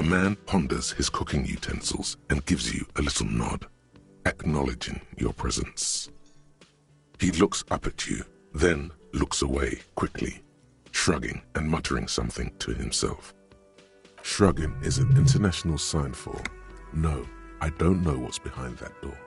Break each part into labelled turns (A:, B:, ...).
A: man ponders his cooking utensils and gives you a little nod, acknowledging your presence. He looks up at you, then looks away quickly, shrugging and muttering something to himself. Shrugging is an international sign for, no, I don't know what's behind that door.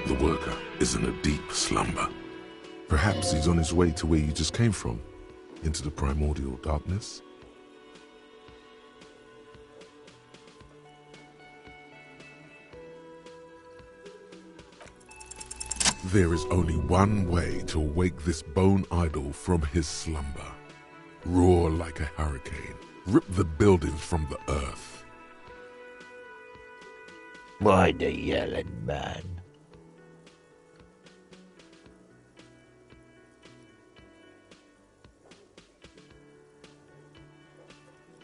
A: The worker is in a deep slumber. Perhaps he's on his way to where you just came from, into the primordial darkness. There is only one way to wake this bone idol from his slumber. Roar like a hurricane. Rip the buildings from the earth.
B: Why the yelling, man?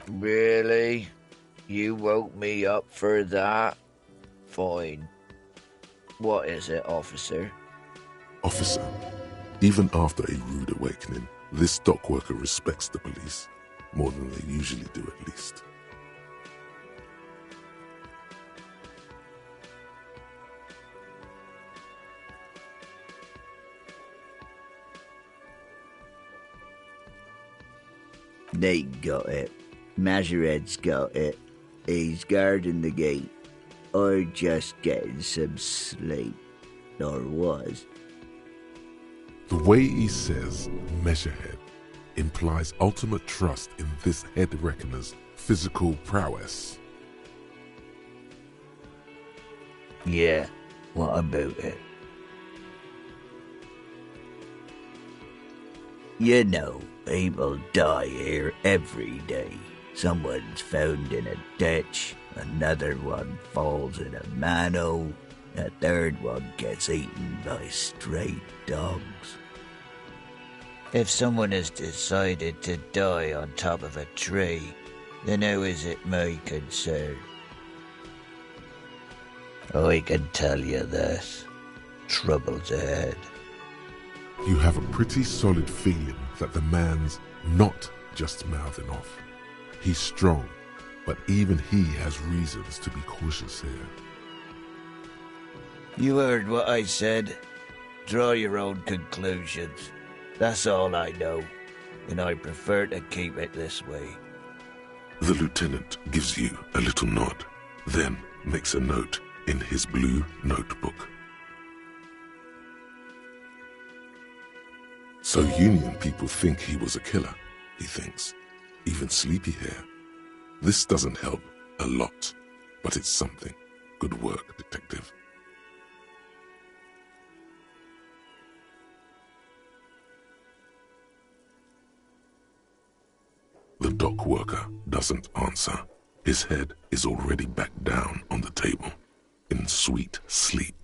B: Really? You woke me up for that? Fine. What is it, officer?
A: Officer, even after a rude awakening, this dock worker respects the police, more than they usually do at least.
B: They got it. Majoret's got it. He's guarding the gate. Or just getting some sleep. Or was.
A: The way he says measurehead implies ultimate trust in this head reckoner's physical prowess.
B: Yeah, what about it? You know, people die here every day. Someone's found in a ditch, another one falls in a manhole, a third one gets eaten by stray dogs. If someone has decided to die on top of a tree, then how is it my concern? I can tell you this. Trouble's ahead.
A: You have a pretty solid feeling that the man's not just mouthing off. He's strong, but even he has reasons to be cautious here.
B: You heard what I said. Draw your own conclusions. That's all I know, and I prefer to keep it this way.
A: The lieutenant gives you a little nod, then makes a note in his blue notebook. So Union people think he was a killer, he thinks. Even sleepy hair. This doesn't help a lot, but it's something. Good work, detective. The dock worker doesn't answer. His head is already back down on the table, in sweet sleep.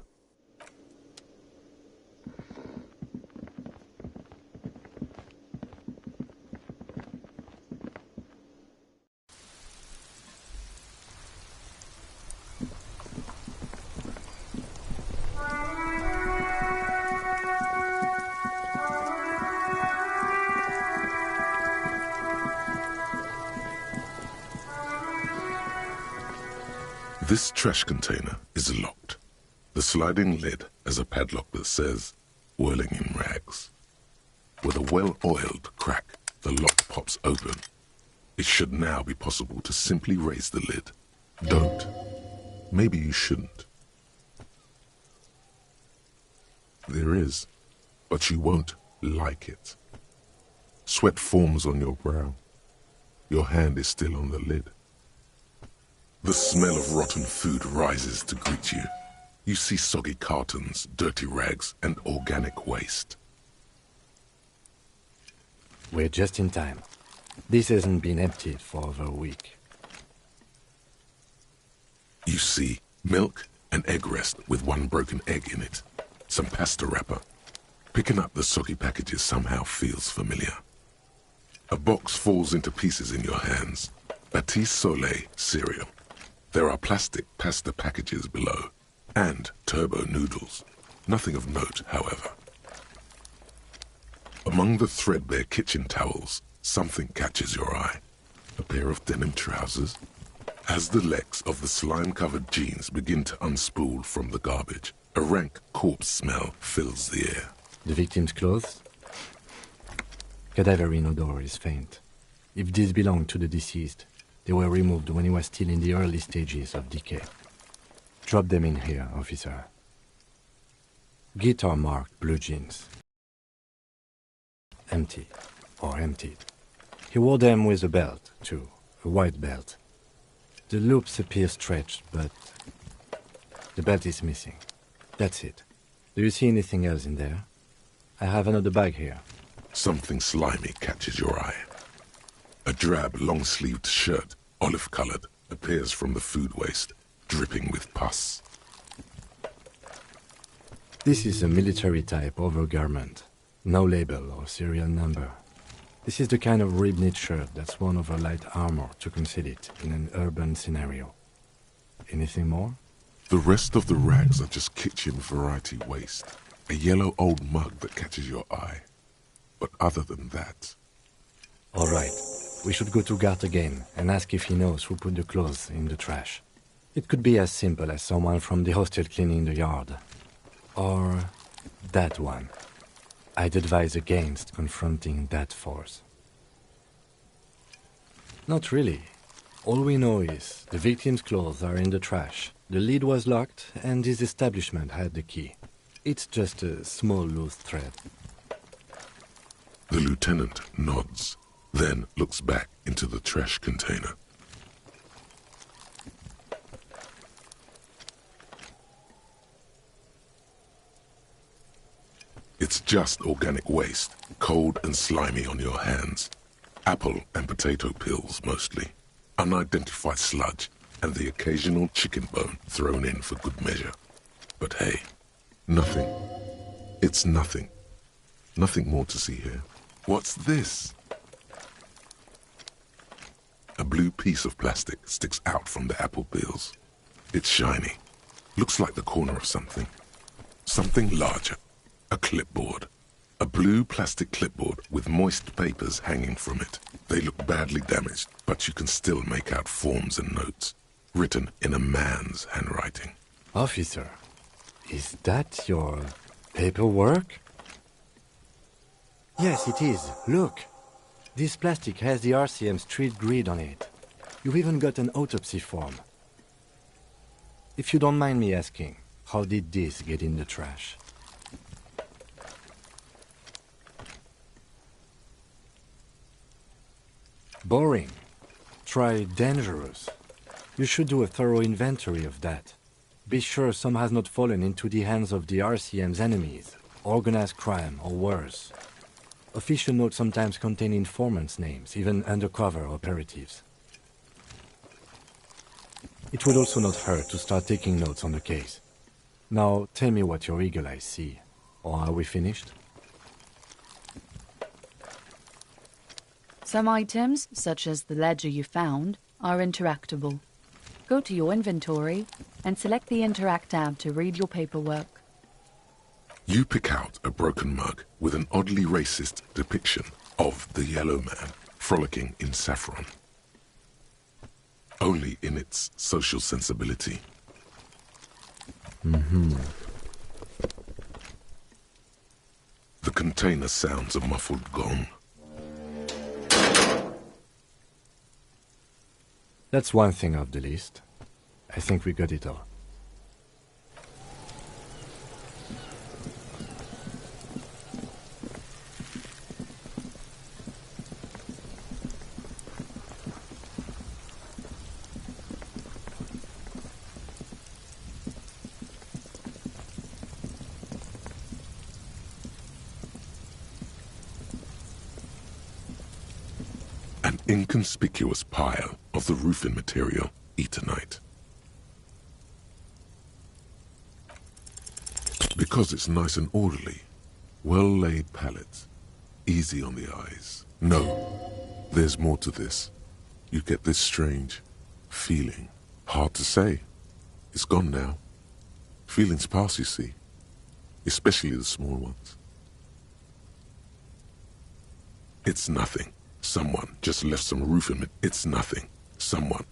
A: This trash container is locked. The sliding lid has a padlock that says, whirling in rags. With a well-oiled crack, the lock pops open. It should now be possible to simply raise the lid. Don't. Maybe you shouldn't. There is, but you won't like it. Sweat forms on your brow. Your hand is still on the lid. The smell of rotten food rises to greet you. You see soggy cartons, dirty rags, and organic waste.
C: We're just in time. This hasn't been emptied for over a week.
A: You see milk and egg rest with one broken egg in it. Some pasta wrapper. Picking up the soggy packages somehow feels familiar. A box falls into pieces in your hands. Batiste Soleil cereal. There are plastic pasta packages below. And turbo noodles. Nothing of note, however. Among the threadbare kitchen towels, something catches your eye. A pair of denim trousers. As the legs of the slime-covered jeans begin to unspool from the garbage, a rank corpse smell fills the air.
C: The victim's clothes? Cadaverine odor is faint. If these belong to the deceased, they were removed when he was still in the early stages of decay. Drop them in here, officer. Guitar-marked blue jeans. Empty, or emptied. He wore them with a belt, too, a white belt. The loops appear stretched, but the belt is missing. That's it. Do you see anything else in there? I have another bag here.
A: Something slimy catches your eye. A drab, long-sleeved shirt, olive-colored, appears from the food waste, dripping with pus.
C: This is a military-type overgarment. No label or serial number. This is the kind of rib-knit shirt that's worn over light armor to conceal it in an urban scenario. Anything more?
A: The rest of the rags are just kitchen variety waste. A yellow old mug that catches your eye. But other than that...
C: All right. We should go to Gart again and ask if he knows who put the clothes in the trash. It could be as simple as someone from the hostel cleaning the yard. Or that one. I'd advise against confronting that force. Not really. All we know is the victim's clothes are in the trash. The lid was locked and his establishment had the key. It's just a small loose thread.
A: The lieutenant nods, then looks back into the trash container. It's just organic waste, cold and slimy on your hands. Apple and potato peels, mostly. Unidentified sludge, and the occasional chicken bone thrown in for good measure. But hey, nothing. It's nothing. Nothing more to see here. What's this? A blue piece of plastic sticks out from the apple peels. It's shiny. Looks like the corner of something. Something larger. A clipboard. A blue plastic clipboard with moist papers hanging from it. They look badly damaged, but you can still make out forms and notes, written in a man's handwriting.
C: Officer, is that your paperwork? Yes, it is. Look. This plastic has the RCM street grid on it. You've even got an autopsy form. If you don't mind me asking, how did this get in the trash? Boring. Try dangerous. You should do a thorough inventory of that. Be sure some has not fallen into the hands of the RCM's enemies, organized crime or worse. Official notes sometimes contain informants' names, even undercover operatives. It would also not hurt to start taking notes on the case. Now, tell me what your eagle eyes see. Or are we finished?
D: Some items, such as the ledger you found, are interactable. Go to your inventory and select the Interact tab to read your paperwork.
A: You pick out a broken mug with an oddly racist depiction of the yellow man frolicking in saffron. Only in its social sensibility. The container sounds a muffled gong.
C: That's one thing off the list. I think we got it all.
A: an inconspicuous pile of the roofing material, Eternite. Because it's nice and orderly, well-laid pallets, easy on the eyes. No, there's more to this. You get this strange feeling. Hard to say. It's gone now. Feelings pass, you see. Especially the small ones. It's nothing. Someone just left some roofing. It's nothing. Someone.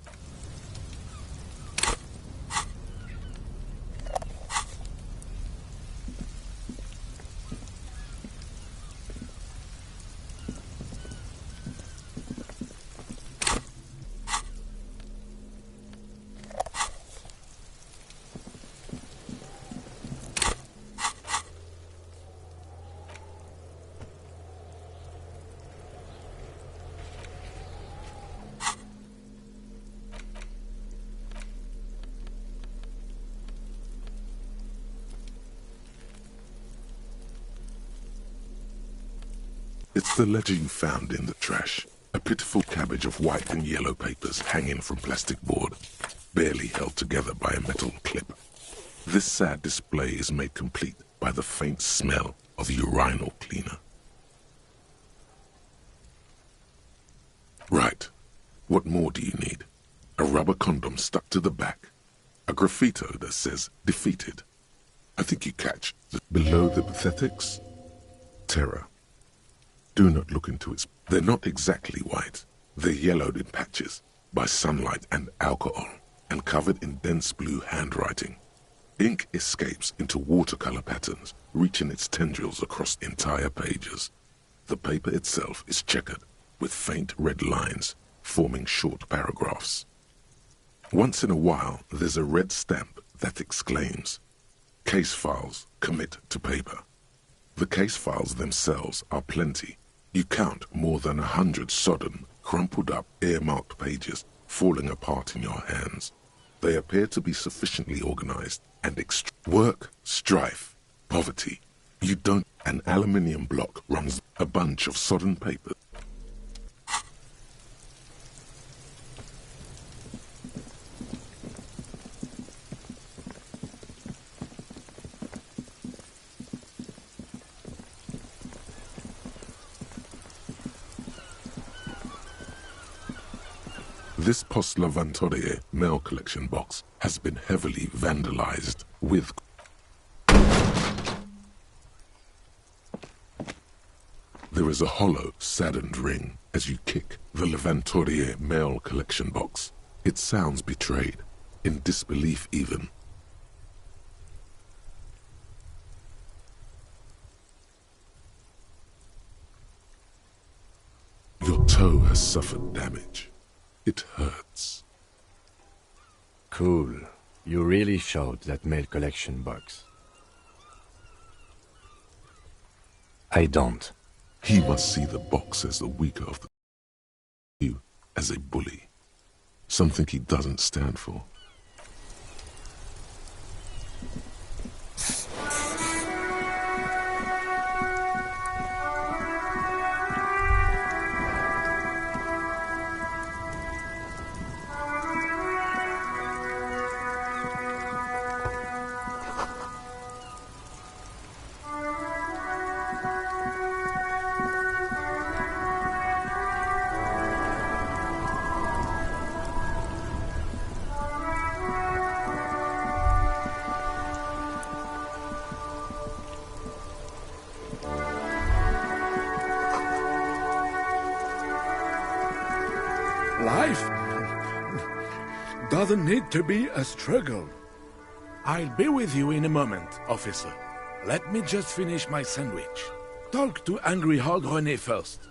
A: It's the ledger you found in the trash. A pitiful cabbage of white and yellow papers hanging from plastic board, barely held together by a metal clip. This sad display is made complete by the faint smell of urinal cleaner. Right. What more do you need? A rubber condom stuck to the back. A graffito that says defeated. I think you catch below the pathetics. Terror. Do not look into its... They're not exactly white. They're yellowed in patches by sunlight and alcohol and covered in dense blue handwriting. Ink escapes into watercolor patterns, reaching its tendrils across entire pages. The paper itself is checkered with faint red lines forming short paragraphs. Once in a while, there's a red stamp that exclaims, "Case files commit to paper." The case files themselves are plenty. You count more than 100 sodden, crumpled up, earmarked pages falling apart in your hands. They appear to be sufficiently organized and work, strife, poverty. You don't... An aluminium block runs a bunch of sodden paper. This Post Lavantorie mail collection box has been heavily vandalized with... There is a hollow, saddened ring as you kick the Lavantorie mail collection box. It sounds betrayed, in disbelief even. Your toe has suffered damage. It hurts.
C: Cool. You really showed that mail collection box. I don't.
A: He must see the box as the weaker of the... You as a bully. Something he doesn't stand for.
E: Life doesn't need to be a struggle. I'll be with you in a moment, officer. Let me just finish my sandwich. Talk to angry old René first.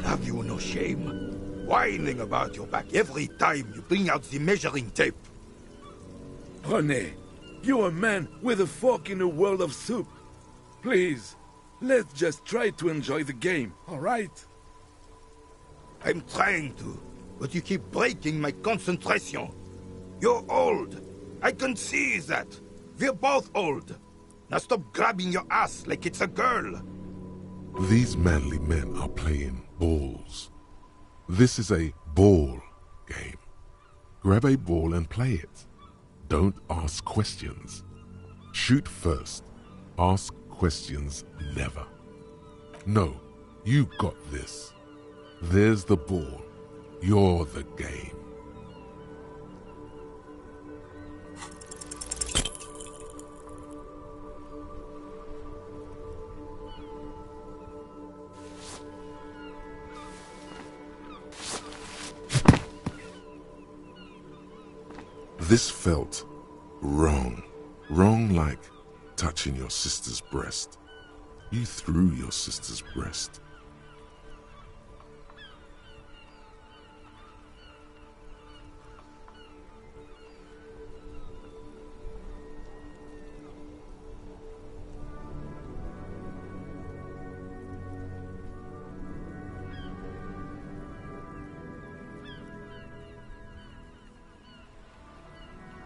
F: Have you no shame? Whining about your back every time you bring out the measuring tape.
E: René, you're a man with a fork in a world of soup. Please, let's just try to enjoy the game, all right?
F: I'm trying to, but you keep breaking my concentration. You're old. I can see that. We're both old. Now stop grabbing your ass like it's a girl.
A: These manly men are playing balls. This is a ball game. Grab a ball and play it. Don't ask questions. Shoot first. Ask questions never. No, you got this. There's the ball. You're the game. This felt wrong. Wrong like touching your sister's breast. You threw your sister's breast.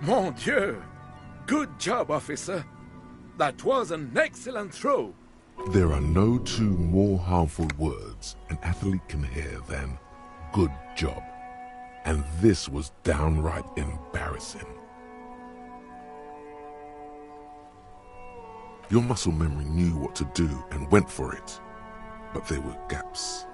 E: Mon Dieu! Good job, officer. That was an excellent throw.
A: There are no two more harmful words an athlete can hear than good job. And this was downright embarrassing. Your muscle memory knew what to do and went for it, but there were gaps.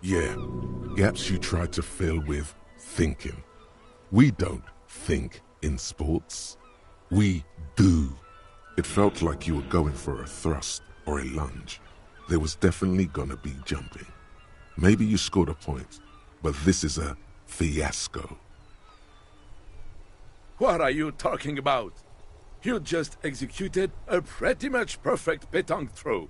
A: Yeah, gaps you try to fill with thinking. We don't think in sports. We do. It felt like you were going for a thrust or a lunge. There was definitely gonna be jumping. Maybe you scored a point, but this is a fiasco.
E: What are you talking about? You just executed a pretty much perfect pétanque throw.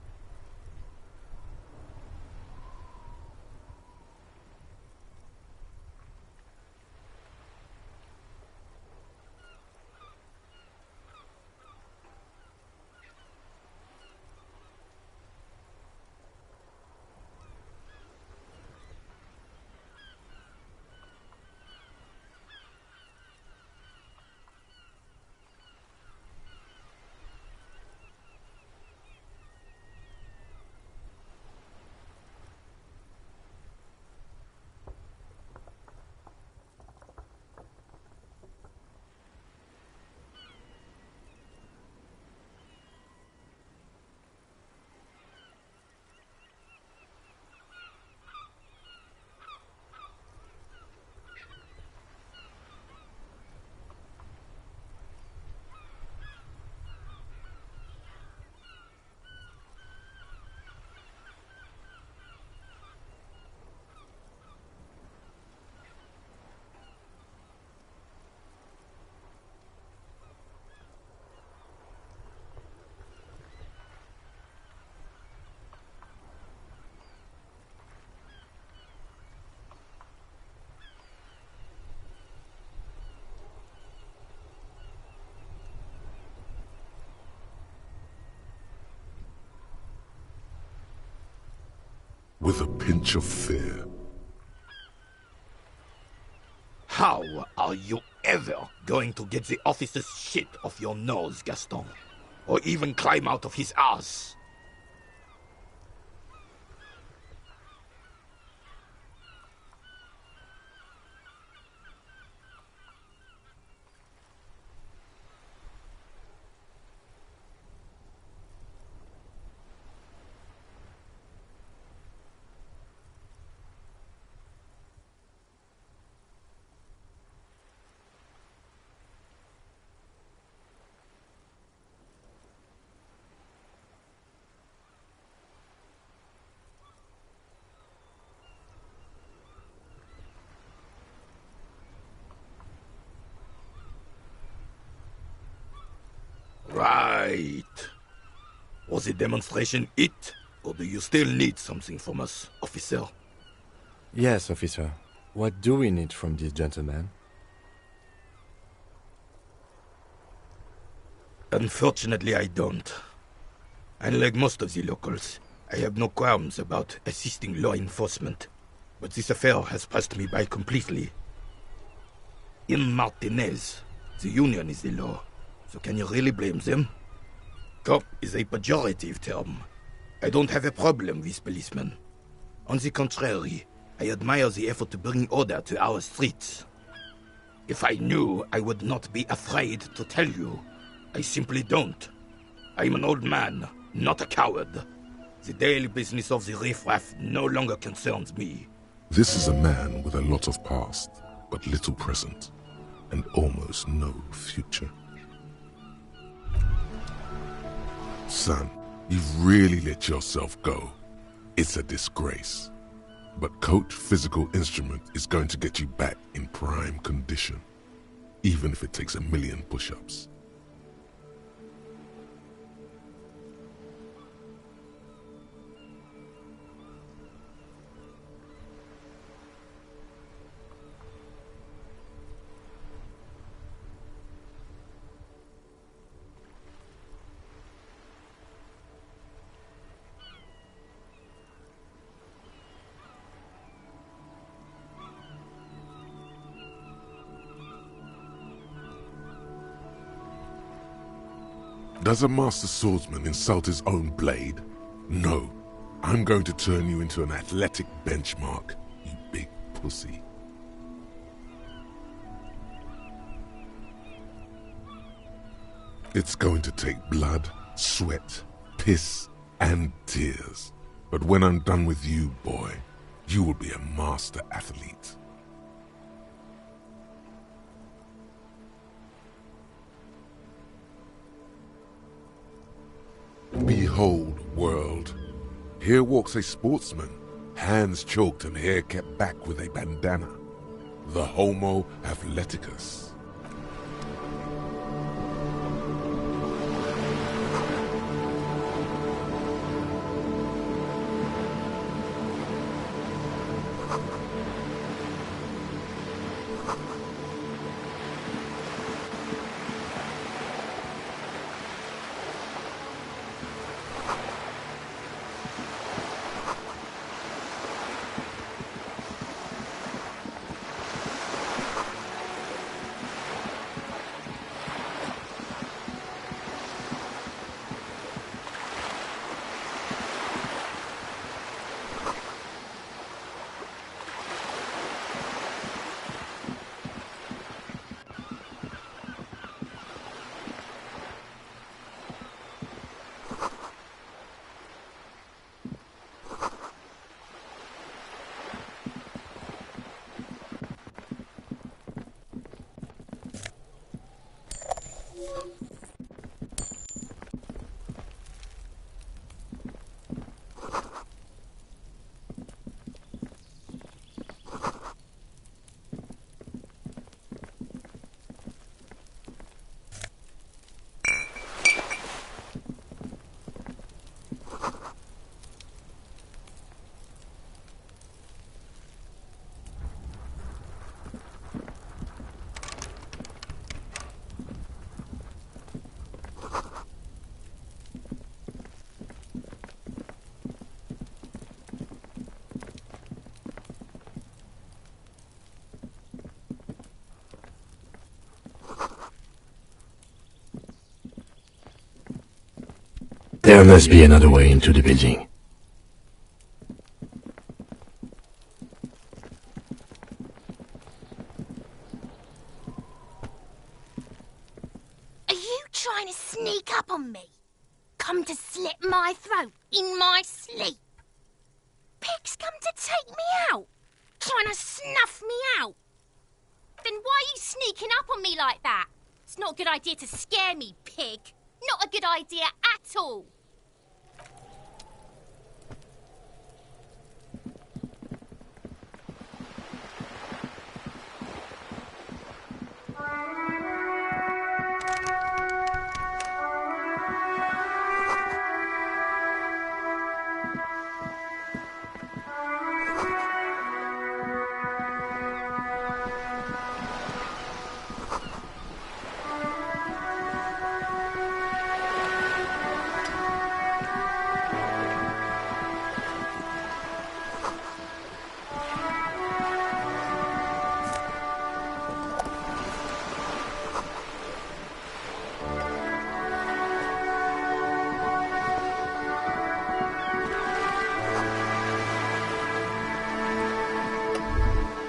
A: with a pinch of fear.
F: How are you ever going to get the officer's shit off your nose, Gaston? Or even climb out of his ass? Right. Was the demonstration it? Or do you still need something from us, officer?
C: Yes, officer. What do we need from this gentleman?
F: Unfortunately, I don't. Unlike most of the locals, I have no qualms about assisting law enforcement. But this affair has passed me by completely. In Martinez, the union is the law. So can you really blame them? Cop is a pejorative term. I don't have a problem with policemen. On the contrary, I admire the effort to bring order to our streets. If I knew, I would not be afraid to tell you. I simply don't. I'm an old man, not a coward. The daily business of the riffraff no longer concerns me.
A: This is a man with a lot of past, but little present, and almost no future. Son, you've really let yourself go. It's a disgrace. But Coach Physical Instrument is going to get you back in prime condition, even if it takes 1,000,000 push-ups. Does a master swordsman insult his own blade? No. I'm going to turn you into an athletic benchmark, you big pussy. It's going to take blood, sweat, piss, and tears. But when I'm done with you, boy, you will be a master athlete. Behold, world. Here walks a sportsman, hands choked and hair kept back with a bandana. The Homo Athleticus.
C: There must be another way into the building.
G: Are you trying to sneak up on me? Come to slit my throat in my sleep? Pig's come to take me out, trying to snuff me out. Then why are you sneaking up on me like that? It's not a good idea to scare me, pig. Not a good idea at all.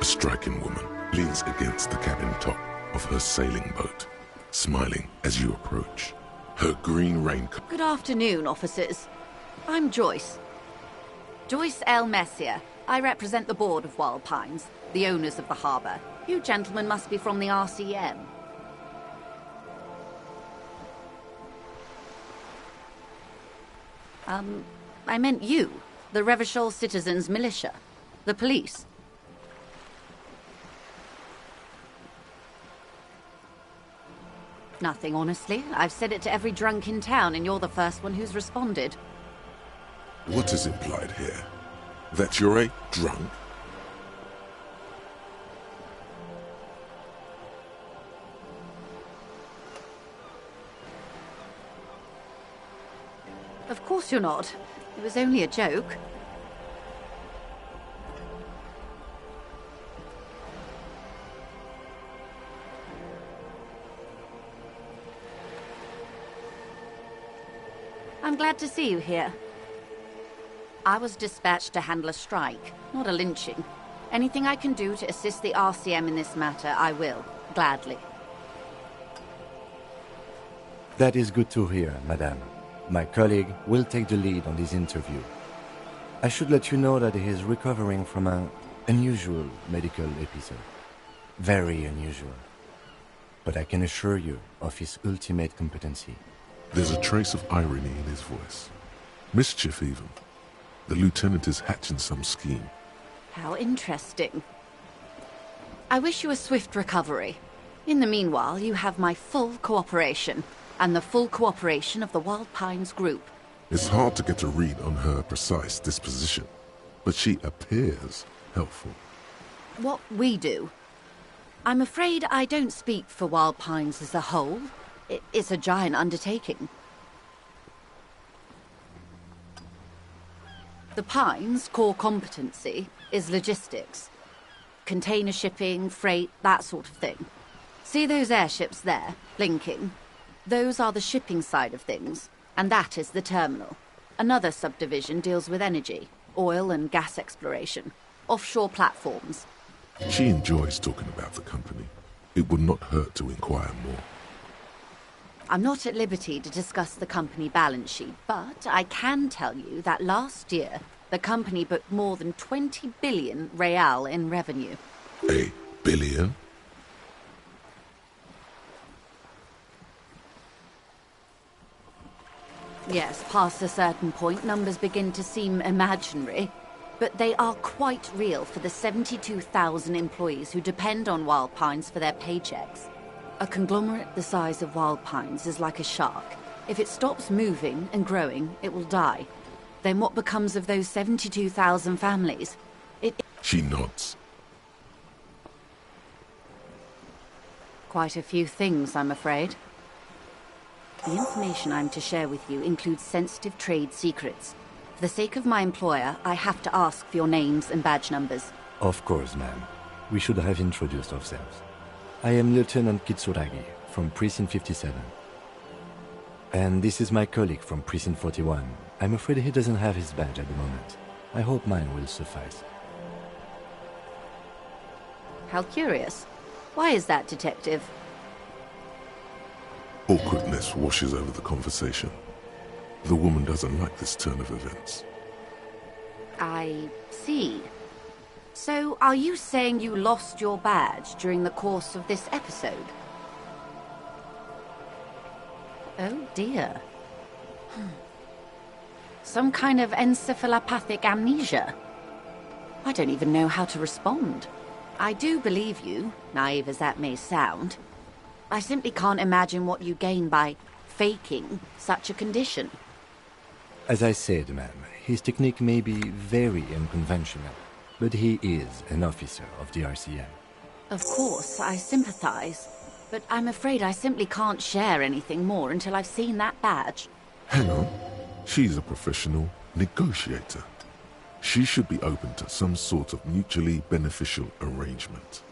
A: A striking woman leans against the cabin top of her sailing boat, smiling as you approach. Her green raincoat.
H: Good afternoon, officers. I'm Joyce. Joyce L. Messier. I represent the board of Wild Pines, the owners of the harbour. You gentlemen must be from the RCM. I meant you, the Revachol Citizens Militia, the police. Nothing, honestly. I've said it to every drunk in town, and you're the first one who's responded.
A: What is implied here? That you're a drunk?
H: Of course you're not. It was only a joke. I'm glad to see you here. I was dispatched to handle a strike, not a lynching. Anything I can do to assist the RCM in this matter, I will, gladly.
C: That is good to hear, madame. My colleague will take the lead on this interview. I should let you know that he is recovering from an unusual medical episode. Very unusual. But I can assure you of his ultimate competency.
A: There's a trace of irony in his voice. Mischief, even. The lieutenant is hatching some scheme.
H: How interesting. I wish you a swift recovery. In the meanwhile, you have my full cooperation, and the full cooperation of the Wild Pines group.
A: It's hard to get a read on her precise disposition, but she appears helpful.
H: What we do. I'm afraid I don't speak for Wild Pines as a whole. It's a giant undertaking. The Pines' core competency is logistics. Container shipping, freight, that sort of thing. See those airships there, blinking? Those are the shipping side of things, and that is the terminal. Another subdivision deals with energy, oil and gas exploration, offshore platforms.
A: She enjoys talking about the company. It would not hurt to inquire more.
H: I'm not at liberty to discuss the company balance sheet, but I can tell you that last year, the company booked more than 20 billion real in revenue.
A: A billion?
H: Yes, past a certain point, numbers begin to seem imaginary, but they are quite real for the 72,000 employees who depend on Wild Pines for their paychecks. A conglomerate the size of Wild Pines is like a shark. If it stops moving and growing, it will die. Then what becomes of those 72,000 families?
A: She nods.
H: Quite a few things, I'm afraid. The information I'm to share with you includes sensitive trade secrets. For the sake of my employer, I have to ask for your names and badge numbers.
C: Of course, ma'am. We should have introduced ourselves. I am Lieutenant Kitsuragi, from Precinct 57. And this is my colleague from Precinct 41. I'm afraid he doesn't have his badge at the moment. I hope mine will suffice.
H: How curious. Why is that, Detective?
A: Awkwardness washes over the conversation. The woman doesn't like this turn of events.
H: I see. So, are you saying you lost your badge during the course of this episode? Oh dear. Some kind of encephalopathic amnesia. I don't even know how to respond. I do believe you, naive as that may sound. I simply can't imagine what you gain by faking such a condition.
C: As I said, ma'am, his technique may be very unconventional, but he is an officer of the RCM.
H: Of course, I sympathize, but I'm afraid I simply can't share anything more until I've seen that badge.
A: Hang on. She's a professional negotiator. She should be open to some sort of mutually beneficial arrangement.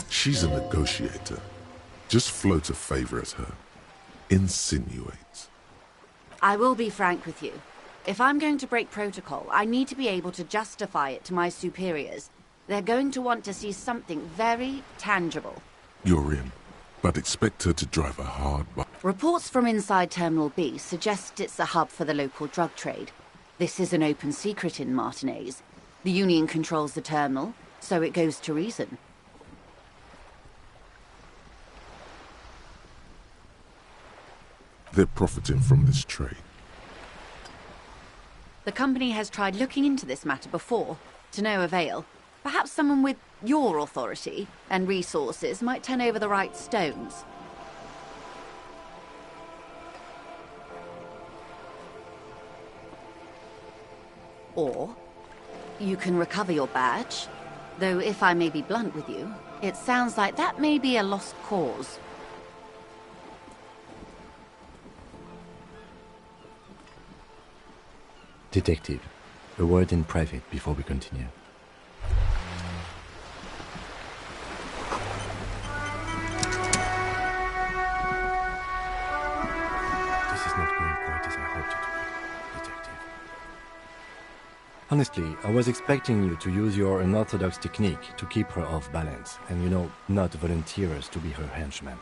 A: She's a negotiator. Just float a favor at her. Insinuate.
H: I will be frank with you. If I'm going to break protocol, I need to be able to justify it to my superiors. They're going to want to see something very tangible.
A: You're in, but expect her to drive a hard bargain.
H: Reports from inside Terminal B suggest it's a hub for the local drug trade. This is an open secret in Martinez. The Union controls the terminal, so it goes to reason.
A: They're profiting from this trade.
H: The company has tried looking into this matter before, to no avail. Perhaps someone with your authority and resources might turn over the right stones. Or you can recover your badge, though if I may be blunt with you, it sounds like that may be a lost cause.
C: Detective, a word in private before we continue. This is not going quite as I hoped it would, Detective. Honestly, I was expecting you to use your unorthodox technique to keep her off balance, and not volunteer us to be her henchman.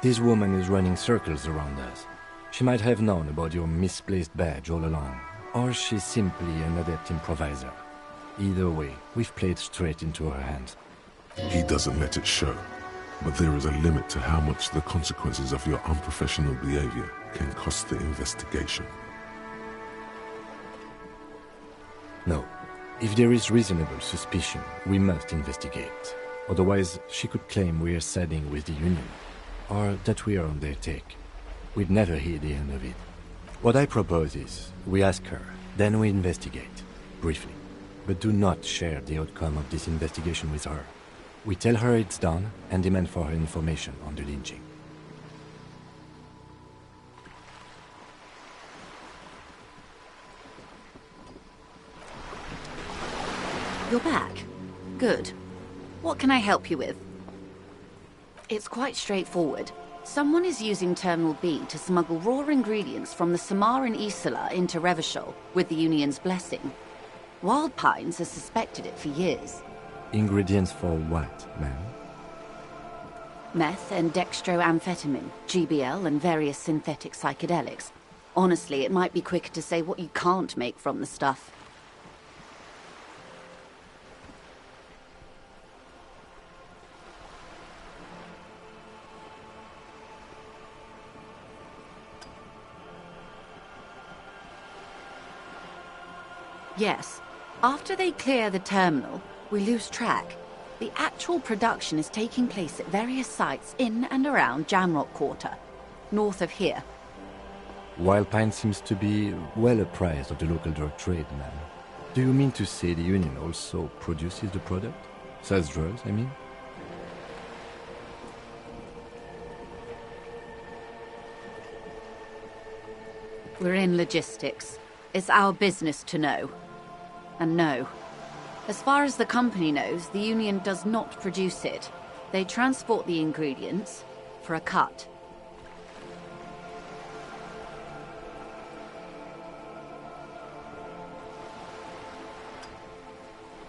C: This woman is running circles around us. She might have known about your misplaced badge all along, or she's simply an adept improviser. Either way, we've played straight into her hands.
A: He doesn't let it show, but there is a limit to how much the consequences of your unprofessional behavior can cost the investigation.
C: No. If there is reasonable suspicion, we must investigate. Otherwise, she could claim we are siding with the Union, or that we are on their take. We'd never hear the end of it. What I propose is, we ask her, then we investigate, briefly. But do not share the outcome of this investigation with her. We tell her it's done, and demand for her information on the lynching.
H: You're back. Good. What can I help you with? It's quite straightforward. Someone is using Terminal B to smuggle raw ingredients from the Samar and Isola into Revachol with the Union's blessing. Wild Pines has suspected it for years.
C: Ingredients for what, ma'am?
H: Meth and dextroamphetamine, GBL, and various synthetic psychedelics. Honestly, it might be quicker to say what you can't make from the stuff. Yes. After they clear the terminal, we lose track. The actual production is taking place at various sites in and around Jamrock Quarter, north of here.
C: Wild Pine seems to be well apprised of the local drug trade, ma'am. Do you mean to say the Union also produces the product? Sells drugs, I mean?
H: We're in logistics. It's our business to know. And no. As far as the company knows, the Union does not produce it. They transport the ingredients for a cut.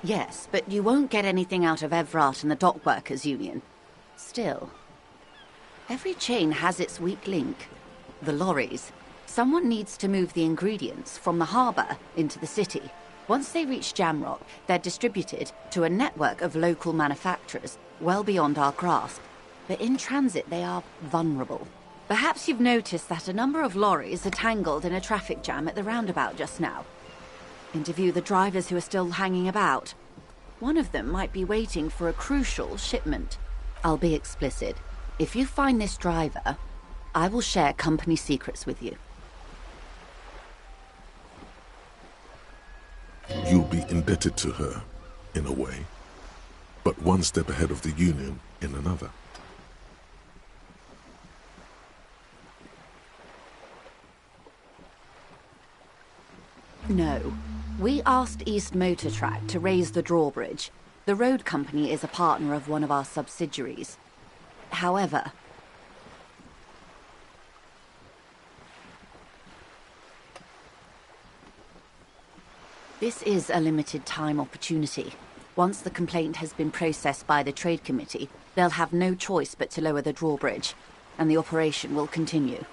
H: Yes, but you won't get anything out of Evrart and the Dockworkers Union. Still, every chain has its weak link. The lorries. Someone needs to move the ingredients from the harbour into the city. Once they reach Jamrock, they're distributed to a network of local manufacturers well beyond our grasp. But in transit, they are vulnerable. Perhaps you've noticed that a number of lorries are tangled in a traffic jam at the roundabout just now. Interview the drivers who are still hanging about. One of them might be waiting for a crucial shipment. I'll be explicit. If you find this driver, I will share company secrets with you.
A: You'll be indebted to her, in a way, but one step ahead of the Union in another.
H: No. We asked East Motor Track to raise the drawbridge. The road company is a partner of one of our subsidiaries. However, this is a limited time opportunity. Once the complaint has been processed by the Trade Committee, they'll have no choice but to lower the drawbridge, and the operation will continue.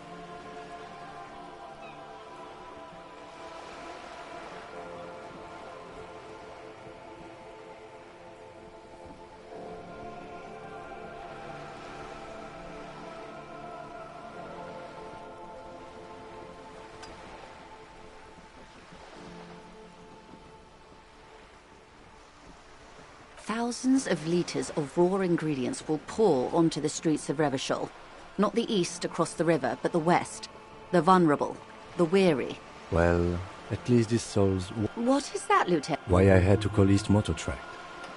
H: Thousands of litres of raw ingredients will pour onto the streets of Revachol. Not the east across the river, but the west. The vulnerable, the weary.
C: Well, at least this solves
H: What is that, Lieutenant?
C: why I had to call East Motor Track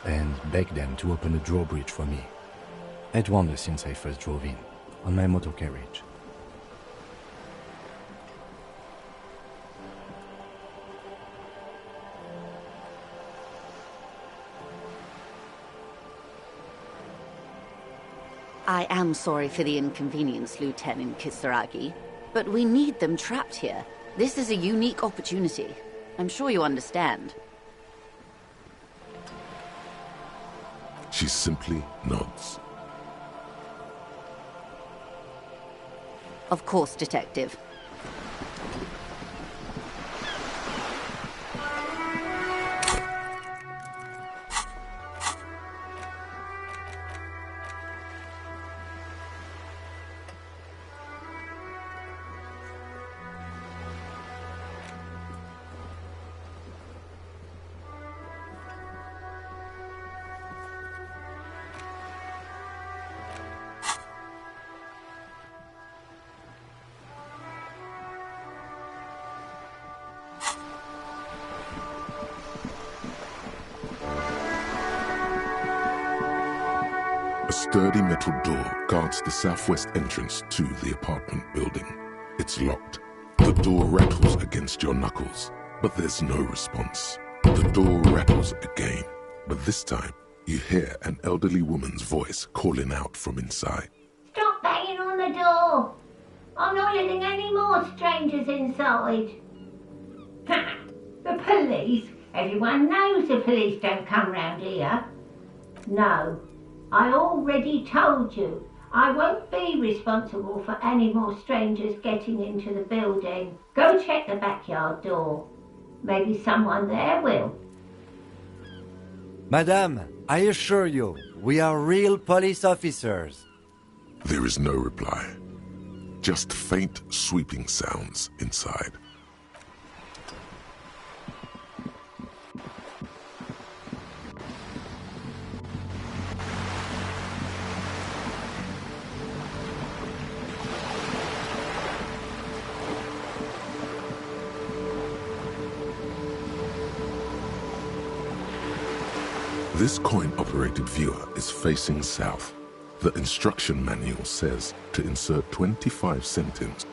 C: and beg them to open a drawbridge for me. I'd wondered since I first drove in, on my motor carriage.
H: I am sorry for the inconvenience, Lieutenant Kisaragi, but we need them trapped here. This is a unique opportunity. I'm sure you understand.
A: She simply nods.
H: Of course, Detective.
A: A sturdy metal door guards the southwest entrance to the apartment building. It's locked. The door rattles against your knuckles, but there's no response. The door rattles again, but this time you hear an elderly woman's voice calling out from inside.
I: Stop banging on the door! I'm not letting any more strangers inside. The police? Everyone knows the police don't come round here. No, I already told you. I won't be responsible for any more strangers getting into the building. Go check the backyard door. Maybe someone there will.
C: Madame, I assure you, we are real police officers.
A: There is no reply. Just faint sweeping sounds inside. This coin-operated viewer is facing south. The instruction manual says to insert 25 centimes.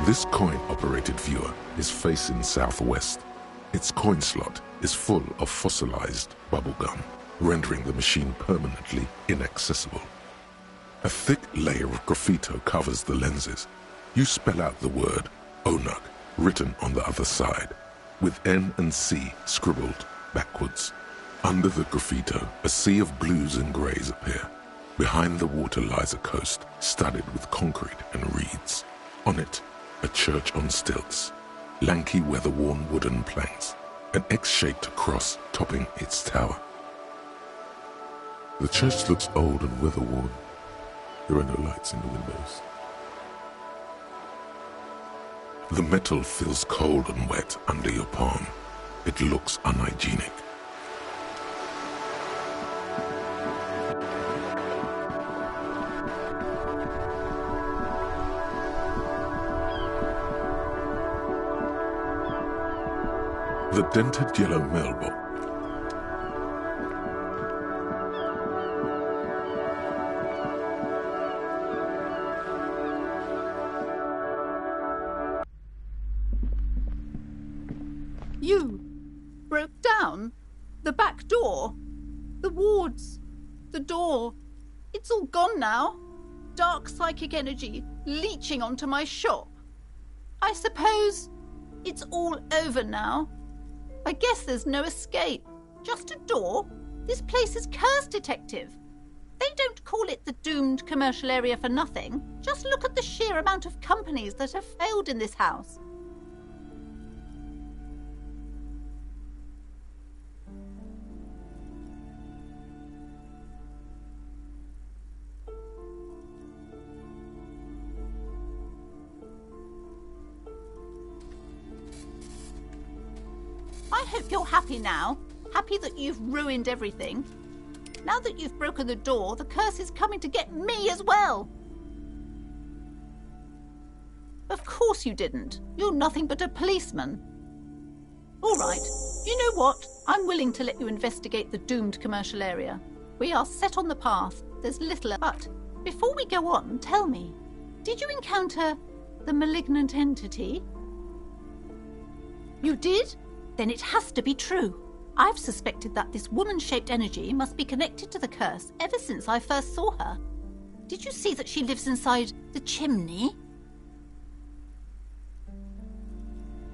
A: This coin-operated viewer is facing southwest. Its coin slot is full of fossilized bubblegum, rendering the machine permanently inaccessible. A thick layer of graffito covers the lenses. You spell out the word Onug written on the other side, with N and C scribbled backwards. Under the graffito, a sea of blues and greys appear. Behind the water lies a coast studded with concrete and reeds. On it, a church on stilts, lanky weather-worn wooden planks, an X-shaped cross topping its tower. The church looks old and weather-worn. There are no lights in the windows. The metal feels cold and wet under your palm. It looks unhygienic. The dented yellow mailbox.
J: You broke down the back door, the wards, the door. It's all gone now. Dark psychic energy leeching onto my shop. I suppose it's all over now. I guess there's no escape. Just a door? This place is cursed, Detective. They don't call it the doomed commercial area for nothing. Just look at the sheer amount of companies that have failed in this house. I hope you're happy now. Happy that you've ruined everything. Now that you've broken the door, the curse is coming to get me as well. Of course you didn't. You're nothing but a policeman. All right. You know what? I'm willing to let you investigate the doomed commercial area. We are set on the path. There's little... But before we go on, tell me, did you encounter the malignant entity? You did? Then it has to be true. I've suspected that this woman-shaped energy must be connected to the curse ever since I first saw her. Did you see that she lives inside the chimney?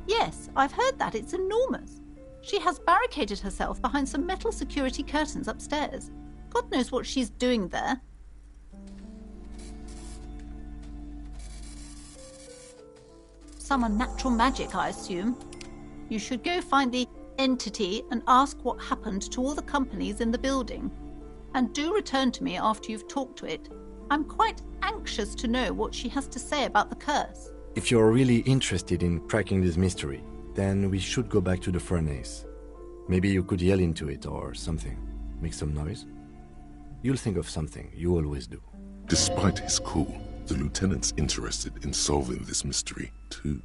J: Yes, I've heard that. It's enormous. She has barricaded herself behind some metal security curtains upstairs. God knows what she's doing there. Some unnatural magic, I assume. You should go find the entity and ask what happened to all the companies in the building. And do return to me after you've talked to it. I'm quite anxious to know what she has to say about the curse.
C: If you're really interested in cracking this mystery, then we should go back to the furnace. Maybe you could yell into it or something. Make some noise. You'll think of something. You always do.
A: Despite his cool, the lieutenant's interested in solving this mystery too.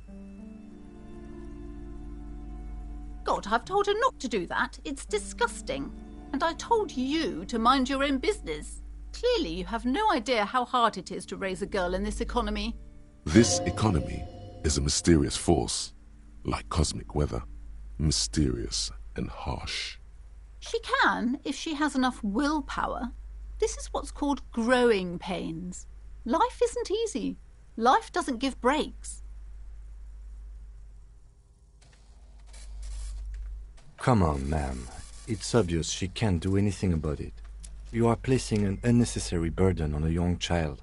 J: God, I've told her not to do that. It's disgusting. And I told you to mind your own business. Clearly you have no idea how hard it is to raise a girl in this economy.
A: This economy is a mysterious force, like cosmic weather, mysterious and harsh.
J: She can, if she has enough willpower. This is what's called growing pains. Life isn't easy. Life doesn't give breaks.
C: Come on, ma'am. It's obvious she can't do anything about it. You are placing an unnecessary burden on a young child.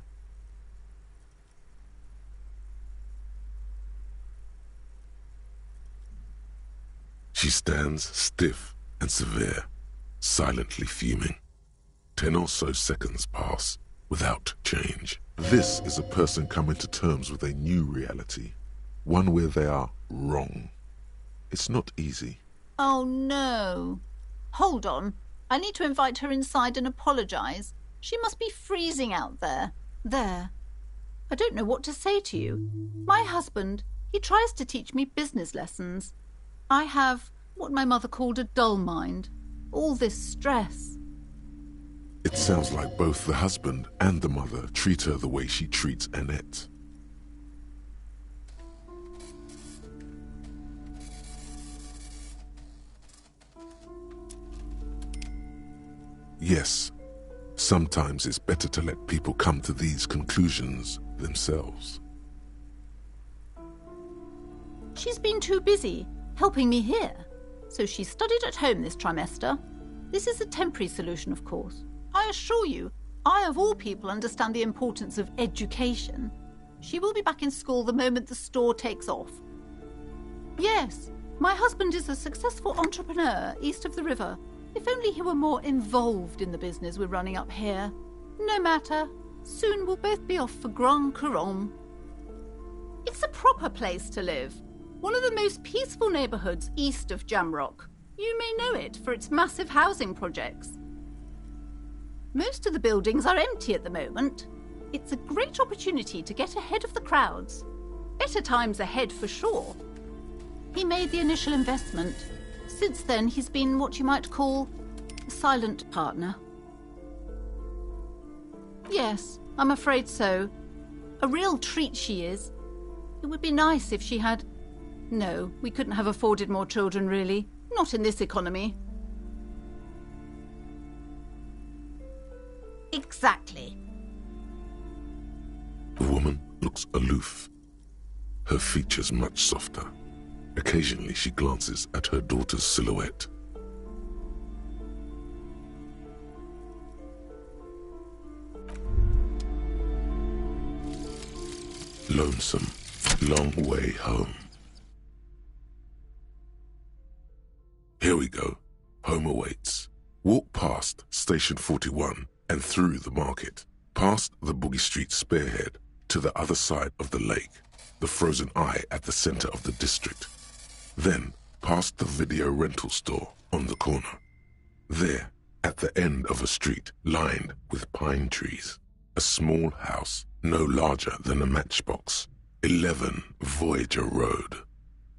A: She stands stiff and severe, silently fuming. 10 or so seconds pass without change. This is a person coming to terms with a new reality, one where they are wrong. It's not easy.
J: Oh no. Hold on. I need to invite her inside and apologize. She must be freezing out there. There. I don't know what to say to you. My husband, he tries to teach me business lessons. I have what my mother called a dull mind. All this stress.
A: It sounds like both the husband and the mother treat her the way she treats Annette. Yes, sometimes it's better to let people come to these conclusions themselves.
J: She's been too busy helping me here, so she studied at home this trimester. This is a temporary solution, of course. I assure you, I of all people understand the importance of education. She will be back in school the moment the store takes off. Yes, my husband is a successful entrepreneur east of the river. If only he were more involved in the business we're running up here. No matter. Soon we'll both be off for Grand Couronne. It's a proper place to live. One of the most peaceful neighbourhoods east of Jamrock. You may know it for its massive housing projects. Most of the buildings are empty at the moment. It's a great opportunity to get ahead of the crowds. Better times ahead for sure. He made the initial investment. Since then, he's been what you might call a silent partner. Yes, I'm afraid so. A real treat she is. It would be nice if she had... No, we couldn't have afforded more children, really. Not in this economy.
G: Exactly.
A: The woman looks aloof, her features much softer. Occasionally she glances at her daughter's silhouette. Lonesome, long way home. Here we go. Home awaits. Walk past Station 41 and through the market, past the Boogie Street spearhead to the other side of the lake, the frozen eye at the center of the district. Then past the video rental store on the corner. There, at the end of a street lined with pine trees, a small house no larger than a matchbox. 11 Voyager Road.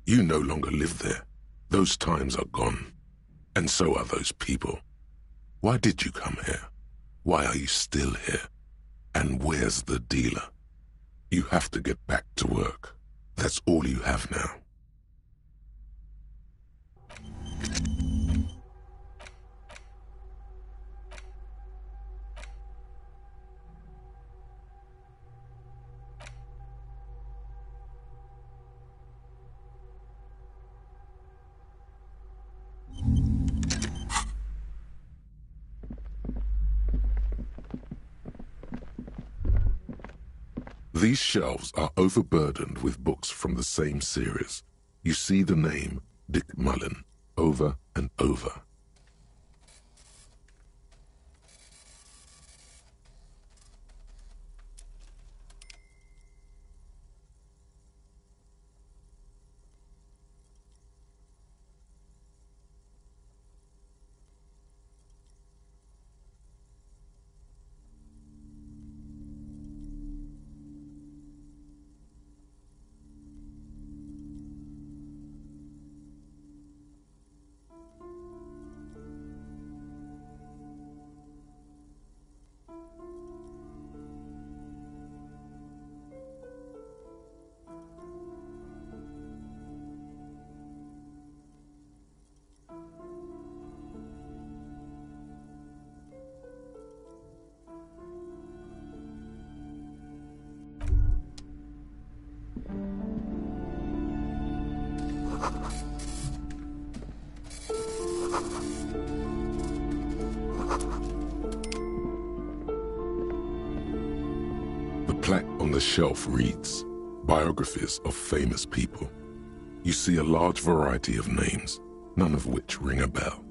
A: You no longer live there. Those times are gone. And so are those people. Why did you come here? Why are you still here? And where's the dealer? You have to get back to work. That's all you have now. These shelves are overburdened with books from the same series. You see the name Dick Mullen over and over. The plaque on the shelf reads, Biographies of Famous People. You see a large variety of names, none of which ring a bell.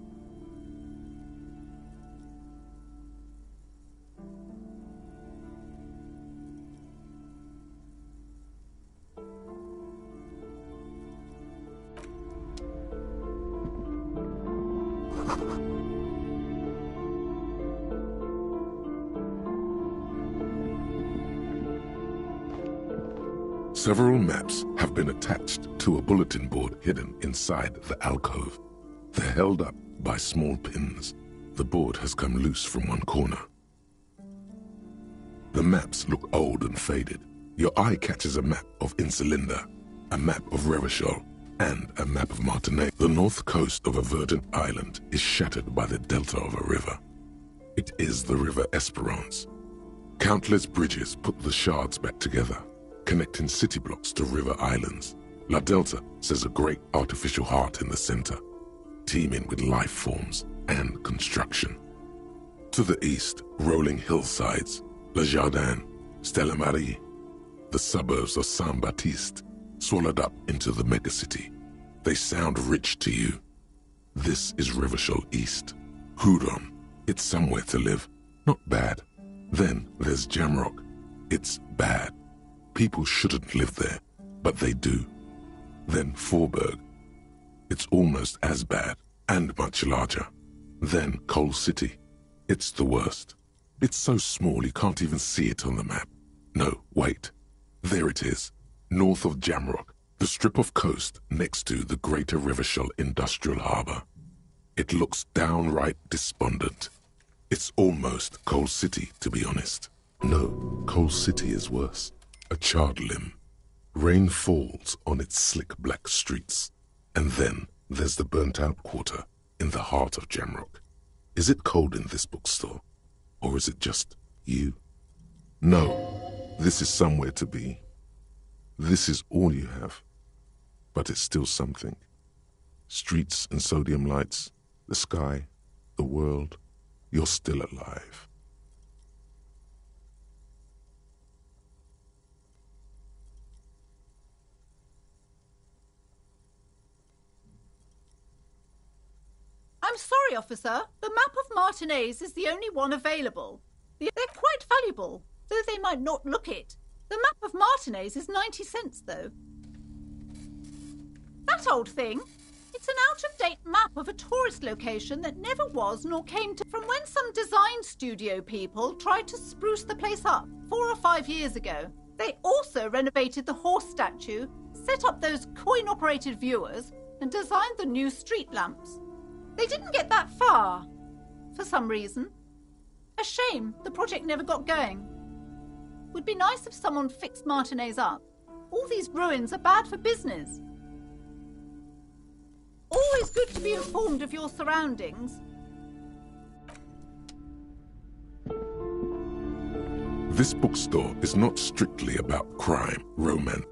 A: Several maps have been attached to a bulletin board hidden inside the alcove. They're held up by small pins. The board has come loose from one corner. The maps look old and faded. Your eye catches a map of Insulinda, a map of Revachol, and a map of Martinique. The north coast of a verdant island is shattered by the delta of a river. It is the River Esperance. Countless bridges put the shards back together, connecting city blocks to river islands. La Delta says a great artificial heart in the center, teeming with life forms and construction. To the east, rolling hillsides, Le Jardin, Stella Marie, the suburbs of Saint-Baptiste, swallowed up into the megacity. They sound rich to you. This is Rivershell East. Houdon, it's somewhere to live, not bad. Then there's Jamrock. It's bad. People shouldn't live there, but they do. Then Forburg. It's almost as bad and much larger. Then Coal City. It's the worst. It's so small you can't even see it on the map. No, wait. There it is, north of Jamrock, the strip of coast next to the Greater Rivershell Industrial Harbour. It looks downright despondent. It's almost Coal City, to be honest. No, Coal City is worse. A charred limb. Rain falls on its slick black streets. And then there's the burnt-out quarter in the heart of Jamrock. Is it cold in this bookstore? Or is it just you? No, this is somewhere to be. This is all you have. But it's still something. Streets and sodium lights, the sky, the world. You're still alive.
J: I'm sorry, officer. The map of Martinez is the only one available. They're quite valuable, though they might not look it. The map of Martinez is 90 cents, though. That old thing. It's an out-of-date map of a tourist location that never was nor came to... From when some design studio people tried to spruce the place up 4 or 5 years ago. They also renovated the horse statue, set up those coin-operated viewers, and designed the new street lamps. They didn't get that far, for some reason. A shame the project never got going. Would be nice if someone fixed Martinez up. All these ruins are bad for business. Always good to be informed of your surroundings.
A: This bookstore is not strictly about crime, romance.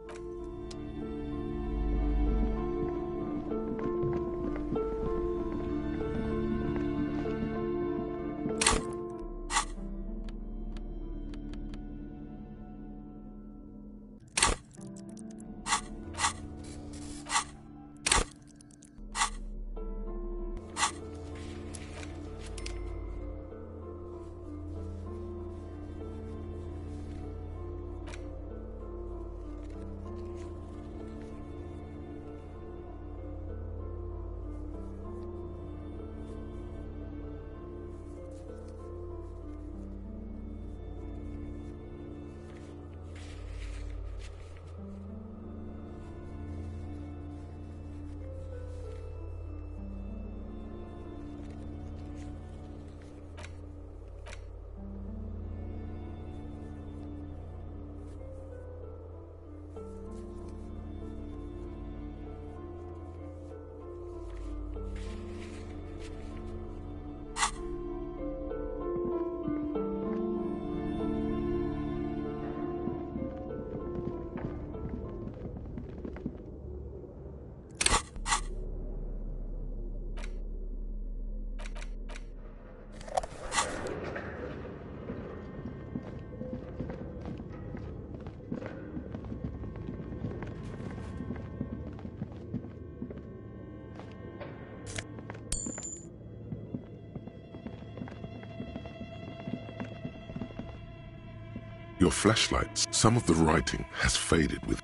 A: Your flashlights, some of the writing has faded with...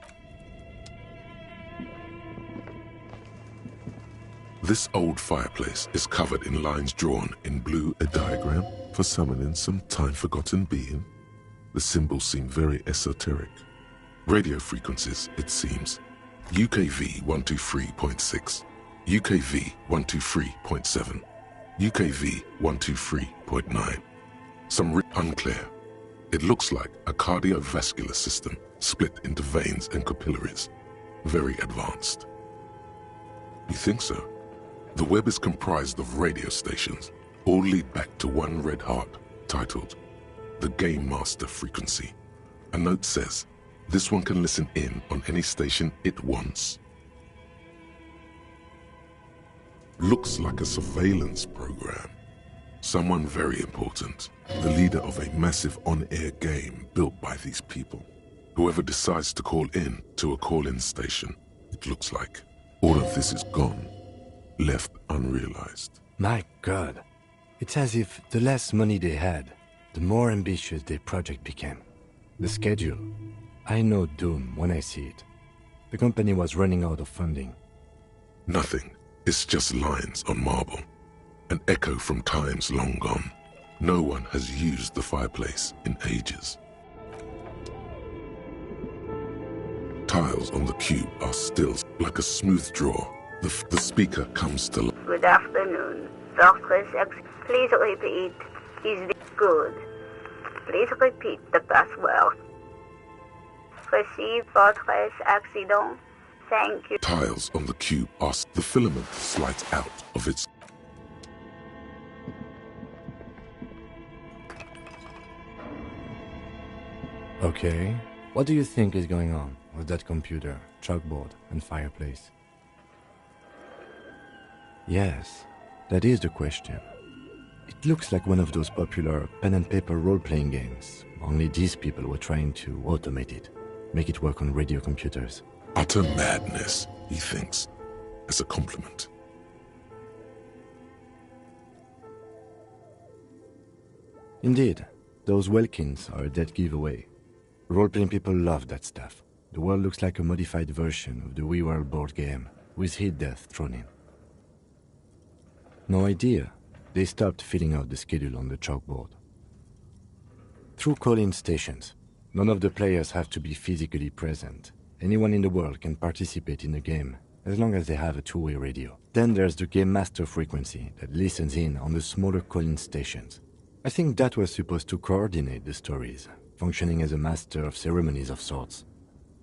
A: This old fireplace is covered in lines drawn in blue, a diagram for summoning some time-forgotten being. The symbols seem very esoteric. Radio frequencies, it seems. UKV 123.6, UKV 123.7, UKV 123.9. Some unclear. It looks like a cardiovascular system split into veins and capillaries. Very advanced. You think so? The web is comprised of radio stations, all lead back to one red heart titled The Game Master Frequency. A note says, this one can listen in on any station it wants. Looks like a surveillance program. Someone very important, the leader of a massive on-air game built by these people. Whoever decides to call in to a call-in station, it looks like. All of this is gone, left unrealized.
C: My God. It's as if the less money they had, the more ambitious their project became. The schedule. I know doom when I see it. The company was running out of funding.
A: Nothing. It's just lines on marble. An echo from times long gone. No one has used the fireplace in ages. Tiles on the cube are still like a smooth draw. The speaker comes to life.
K: Good afternoon. Please repeat. Is this good? Please repeat the password. Receive fortress accident. Thank you.
A: Tiles on the cube are... The filament slides out of its...
C: Okay. What do you think is going on with that computer, chalkboard, and fireplace? Yes, that is the question. It looks like one of those popular pen and paper role-playing games, only these people were trying to automate it, make it work on radio computers.
A: Utter madness, he thinks, as a compliment.
C: Indeed, those Welkins are a dead giveaway. Role-playing people love that stuff. The world looks like a modified version of the WeWorld board game, with hit death thrown in. No idea. They stopped filling out the schedule on the chalkboard. Through call-in stations, none of the players have to be physically present. Anyone in the world can participate in the game, as long as they have a two-way radio. Then there's the Game Master Frequency that listens in on the smaller call-in stations. I think that was supposed to coordinate the stories, functioning as a master of ceremonies of sorts.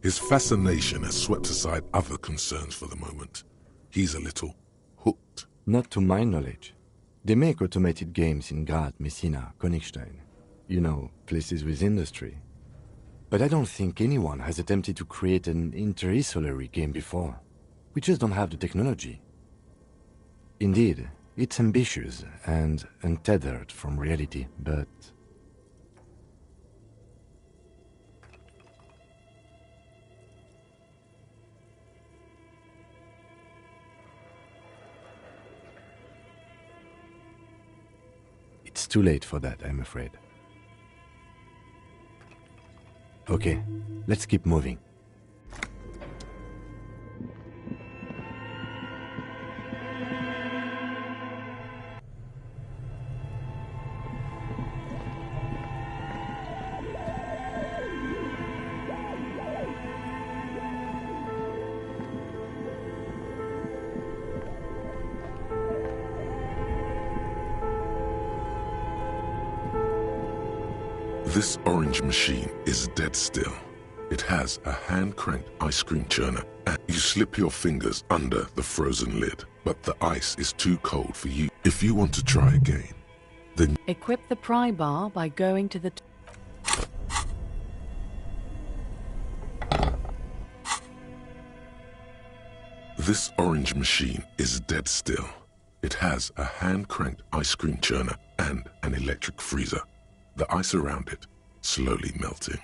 A: His fascination has swept aside other concerns for the moment. He's a little hooked.
C: Not to my knowledge. They make automated games in Graz, Messina, Königstein. You know, places with industry. But I don't think anyone has attempted to create an inter-isolary game before. We just don't have the technology. Indeed, it's ambitious and untethered from reality, but... It's too late for that, I'm afraid. Okay, let's keep moving.
A: This orange machine is dead still. It has a hand-cranked ice cream churner, and you slip your fingers under the frozen lid, but the ice is too cold for you. If you want to try again, then...
D: Equip the pry bar by going to the...
A: This orange machine is dead still. It has a hand-cranked ice cream churner and an electric freezer. The ice around it slowly melting.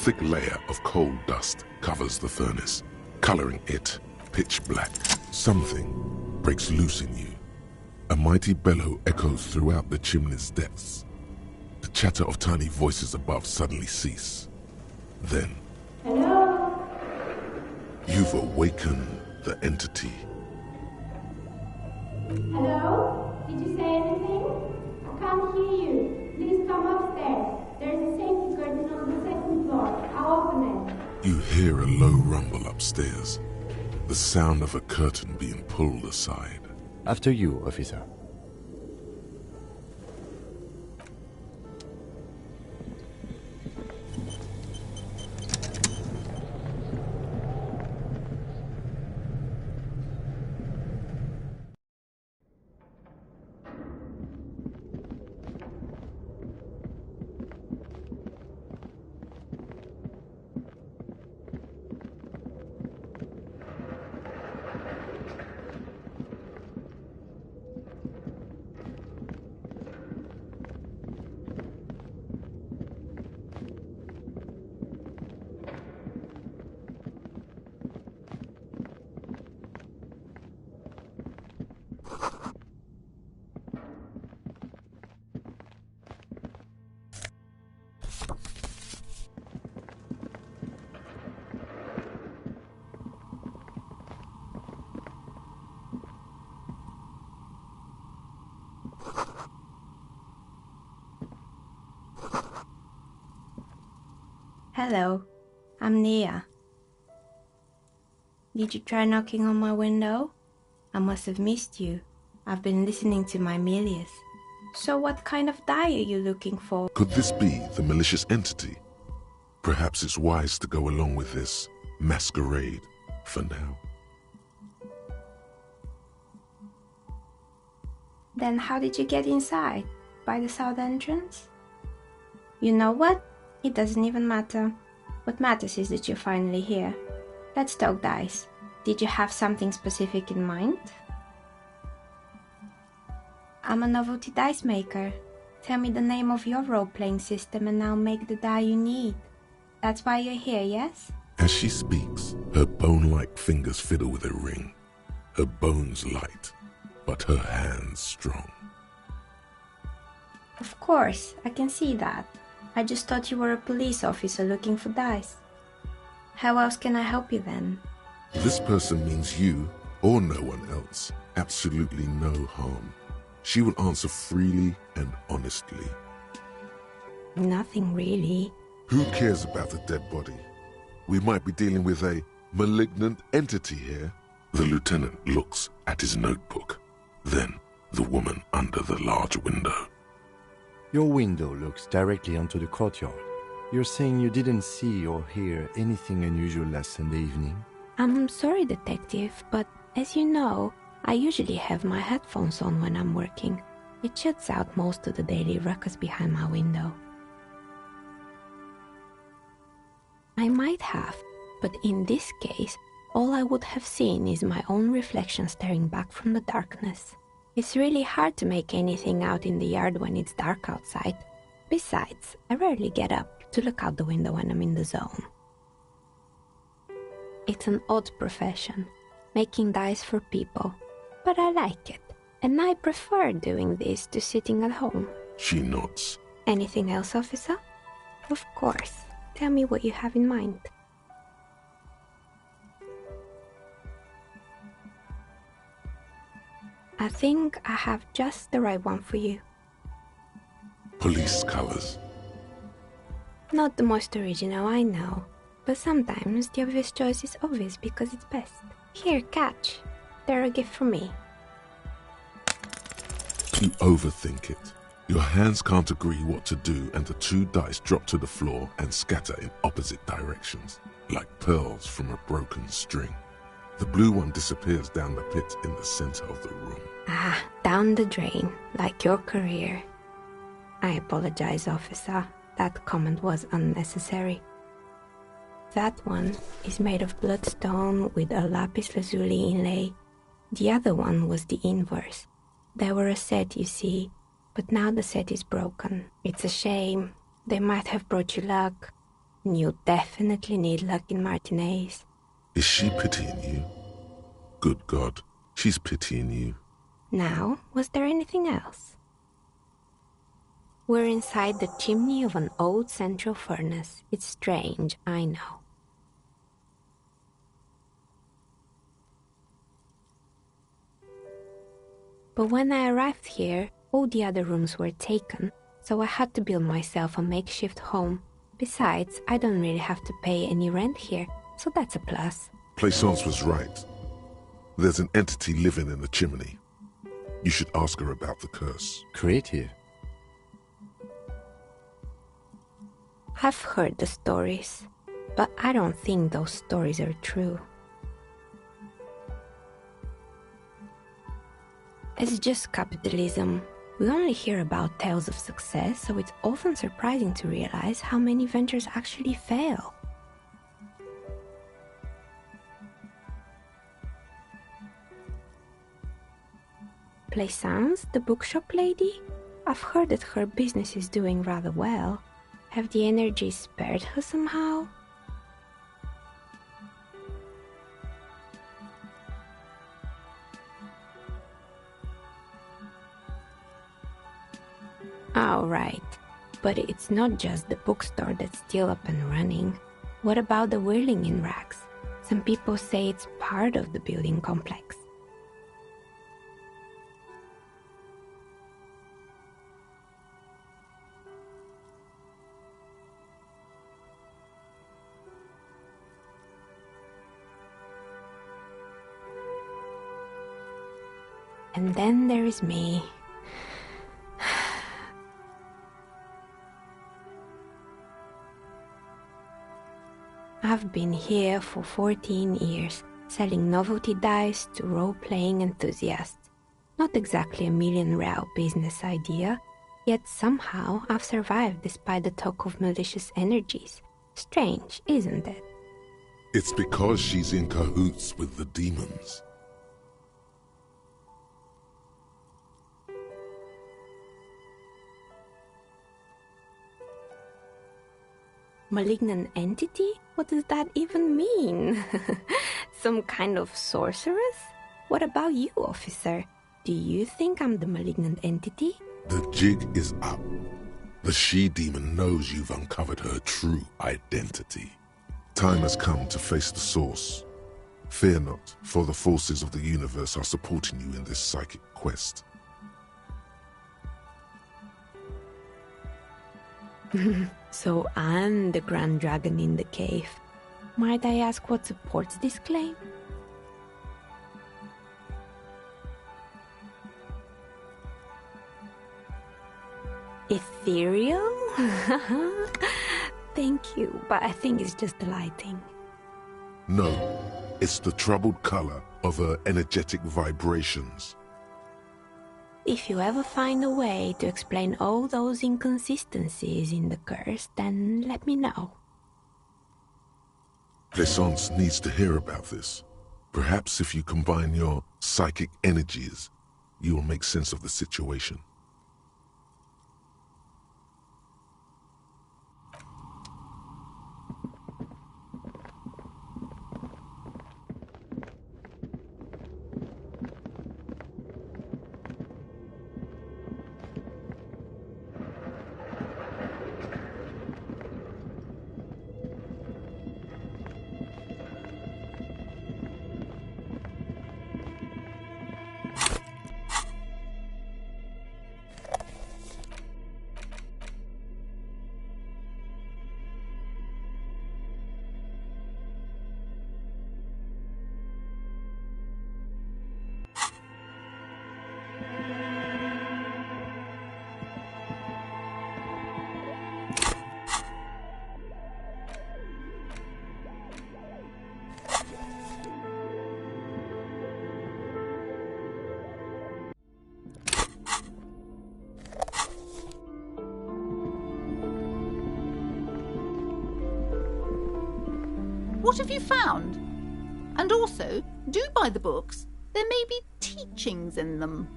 A: thick layer of coal dust covers the furnace, coloring it pitch black. Something breaks loose in you. A mighty bellow echoes throughout the chimney's depths. The chatter of tiny voices above suddenly cease. Then,
I: Hello?
A: you've awakened the entity.
L: Hello? Did you say anything? I can't hear you. Please come upstairs. There's a safety curtain on the second floor. I'll open it.
A: You hear a low rumble upstairs, the sound of a curtain being pulled aside.
C: After you, officer.
L: Hello, I'm Nia. Did you try knocking on my window? I must have missed you. I've been listening to my Milius. So what kind of die are you looking for?
A: Could this be the malicious entity? Perhaps it's wise to go along with this masquerade for now.
L: Then how did you get inside? By the south entrance? You know what? It doesn't even matter. What matters is that you're finally here. Let's talk dice. Did you have something specific in mind? I'm a novelty dice maker. Tell me the name of your role-playing system and I'll make the die you need. That's why you're here, yes?
A: As she speaks, her bone-like fingers fiddle with a ring. Her bones light, but her hands strong.
L: Of course, I can see that. I just thought you were a police officer looking for dice. How else can I help you then?
A: This person means you, or no one else, absolutely no harm. She will answer freely and honestly.
L: Nothing really.
A: Who cares about the dead body? We might be dealing with a malignant entity here. The lieutenant looks at his notebook, then the woman under the large window.
C: Your window looks directly onto the courtyard. You're saying you didn't see or hear anything unusual last Sunday evening?
L: I'm sorry, detective, but as you know, I usually have my headphones on when I'm working. It shuts out most of the daily ruckus behind my window. I might have, but in this case, all I would have seen is my own reflection staring back from the darkness. It's really hard to make anything out in the yard when it's dark outside. Besides, I rarely get up to look out the window when I'm in the zone. It's an odd profession, making dice for people, but I like it, and I prefer doing this to sitting at home.
A: She nods.
L: Anything else, officer? Of course. Tell me what you have in mind. I think I have just the right one for you.
A: Police colors.
L: Not the most original, I know. But sometimes the obvious choice is obvious because it's best. Here, catch. They're a gift from me.
A: You overthink it. Your hands can't agree what to do and the two dice drop to the floor and scatter in opposite directions, like pearls from a broken string. The blue one disappears down the pit in the center of the room.
L: Ah, down the drain, like your career. I apologize, officer. That comment was unnecessary. That one is made of bloodstone with a lapis lazuli inlay. The other one was the inverse. They were a set, you see, but now the set is broken. It's a shame. They might have brought you luck. You definitely need luck in Martinez.
A: Is she pitying you? Good God, she's pitying you.
L: Now, was there anything else? We're inside the chimney of an old central furnace. It's strange, I know. But when I arrived here, all the other rooms were taken, so I had to build myself a makeshift home. Besides, I don't really have to pay any rent here, so that's a plus.
A: Plaisance was right. There's an entity living in the chimney. You should ask her about the curse.
C: Creative.
L: I've heard the stories, but I don't think those stories are true. It's just capitalism. We only hear about tales of success, so it's often surprising to realize how many ventures actually fail. Plaisance, the bookshop lady? I've heard that her business is doing rather well. Have the energies spared her somehow? Oh, right. But it's not just the bookstore that's still up and running. What about the whirling in rags? Some people say it's part of the building complex. And then there is me. I've been here for 14 years, selling novelty dice to role-playing enthusiasts. Not exactly a million-real business idea, yet somehow I've survived despite the talk of malicious energies. Strange, isn't it?
A: It's because she's in cahoots with the demons.
L: Malignant entity? What does that even mean? Some kind of sorceress? What about you, officer? Do you think I'm the malignant entity?
A: The jig is up. The she-demon knows you've uncovered her true identity. Time has come to face the source. Fear not, for the forces of the universe are supporting you in this psychic quest.
L: So I'm the Grand Dragon in the cave. Might I ask what supports this claim? Ethereal? Thank you, but I think it's just the lighting.
A: No, it's the troubled color of her energetic vibrations.
L: If you ever find a way to explain all those inconsistencies in the curse, then let me know.
A: Plaisance needs to hear about this. Perhaps if you combine your psychic energies, you will make sense of the situation.
J: What have you found? And also, do buy the books. There may be teachings in them.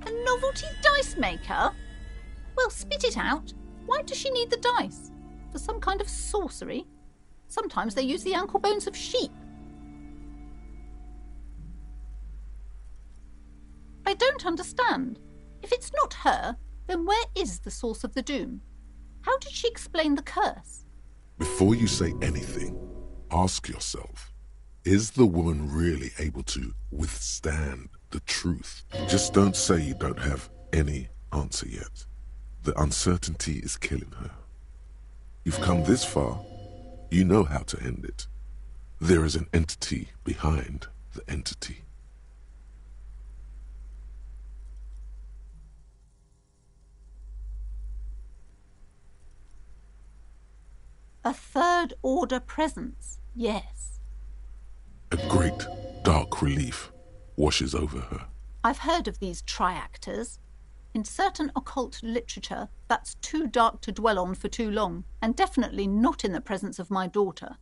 J: A novelty dice maker? Well, spit it out. Why does she need the dice? for some kind of sorcery. Sometimes they use the ankle bones of sheep. I don't understand. If it's not her, then where is the source of the doom? How did she explain the curse?
A: Before you say anything, ask yourself, is the woman really able to withstand the truth? Just don't say you don't have any answer yet. The uncertainty is killing her. You've come this far, you know how to end it. There is an entity behind the entity.
J: A third order presence, yes.
A: A great dark relief washes over her.
J: I've heard of these triactors. In certain occult literature, that's too dark to dwell on for too long, and definitely not in the presence of my daughter.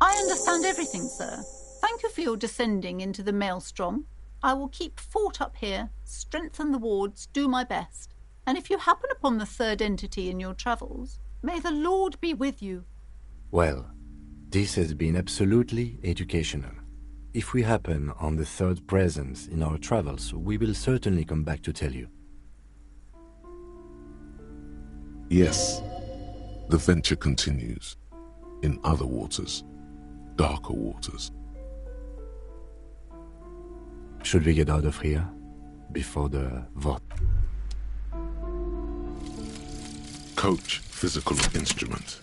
J: I understand everything, sir. Thank you for your descending into the maelstrom. I will keep fort up here, strengthen the wards, do my best. And if you happen upon the third entity in your travels, may the Lord be with you.
C: Well, this has been absolutely educational. If we happen on the third presence in our travels, we will certainly come back to tell you.
A: Yes, the venture continues. In other waters, darker waters.
C: Should we get out of here before the vote?
A: Coach physical instrument.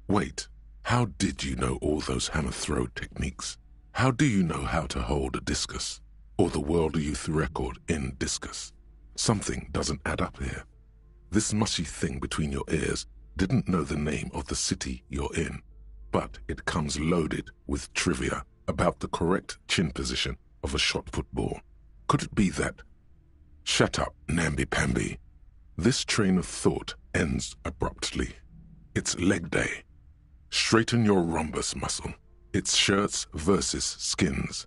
A: Wait, how did you know all those hammer throw techniques? How do you know how to hold a discus? Or the world youth record in discus? Something doesn't add up here. This mushy thing between your ears didn't know the name of the city you're in, but it comes loaded with trivia about the correct chin position of a shot-put ball. Could it be that? Shut up, namby-pamby. This train of thought ends abruptly. It's leg day. Straighten your rhombus muscle. It's shirts versus skins.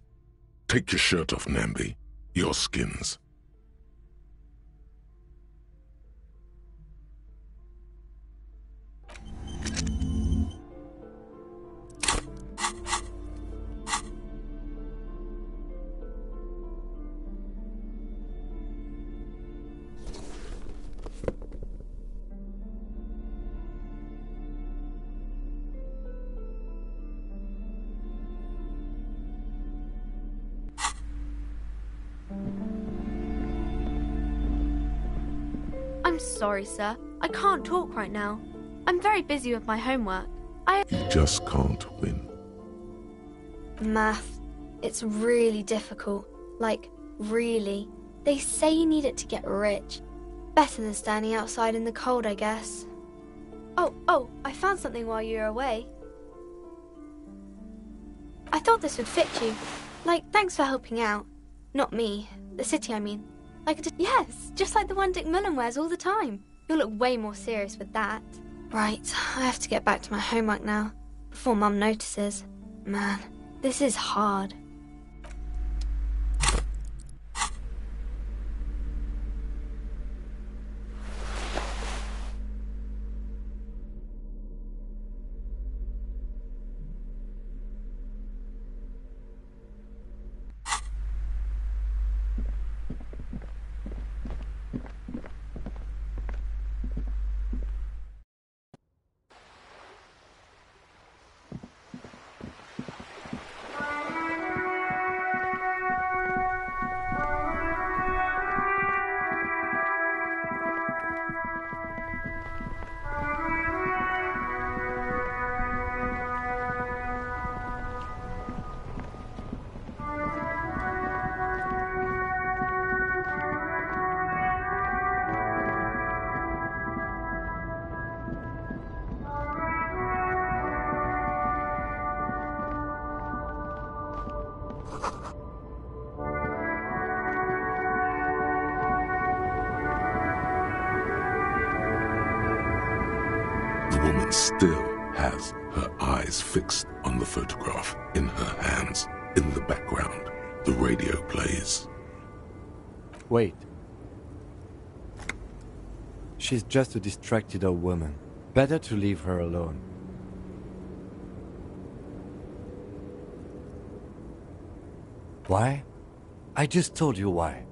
A: Take your shirt off, Namby. Your skins.
M: I'm sorry, sir. I can't talk right now. I'm very busy with my homework.
A: You just can't win.
M: Math. It's really difficult. Like, really. They say you need it to get rich. Better than standing outside in the cold, I guess. Oh, I found something while you were away. I thought this would fit you. Like, thanks for helping out. Not me. The city, I mean. Yes, just like the one Dick Mullen wears all the time. You'll look way more serious with that. Right, I have to get back to my homework now, before Mum notices. Man, this is hard.
A: The woman still has her eyes fixed on the photograph in her hands. In the background, the radio plays.
C: Wait. She's just a distracted old woman. Better to leave her alone. Why? I just told you why.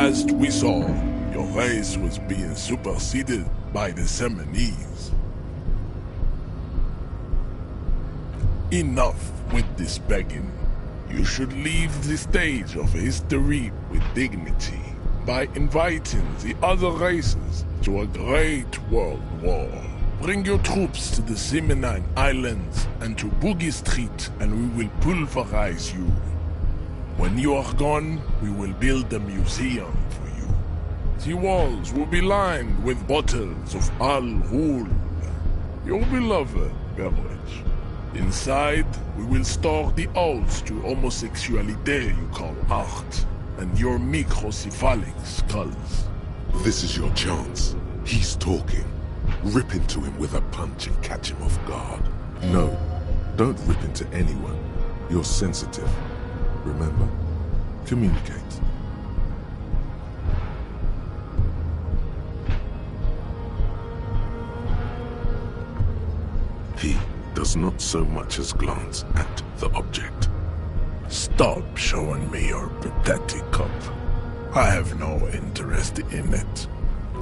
E: Last we saw, your race was being superseded by the Seminese. Enough with this begging. You should leave the stage of history with dignity by inviting the other races to a great world war. Bring your troops to the Seminine Islands and to Boogie Street, and we will pulverize you. When you are gone, we will build a museum for you. The walls will be lined with bottles of Al Ghul, your beloved beverage. Inside, we will store the odes to homosexuality you call art, and your microcephalic skulls.
A: This is your chance. He's talking. Rip into him with a punch and catch him off guard. No, don't rip into anyone. You're sensitive. Remember? Communicate. He does not so much as glance at the object.
E: Stop showing me your pathetic cup. I have no interest in it.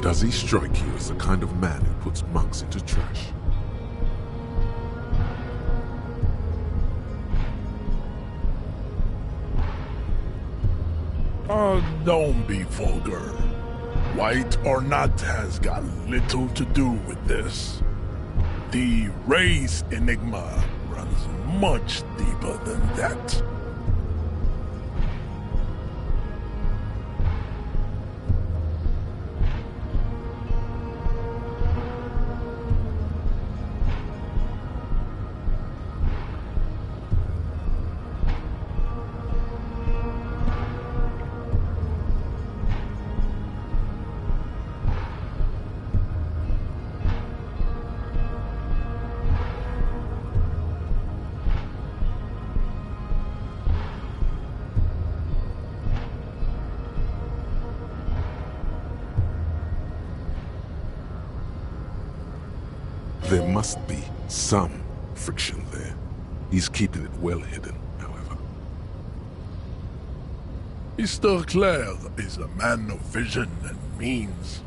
A: Does he strike you as the kind of man who puts monks into trash?
E: Don't be vulgar. White or not has got little to do with this. The race enigma runs much deeper than that.
A: There must be some friction there. He's keeping it well hidden, however.
E: Mr. Clare is a man of vision and means.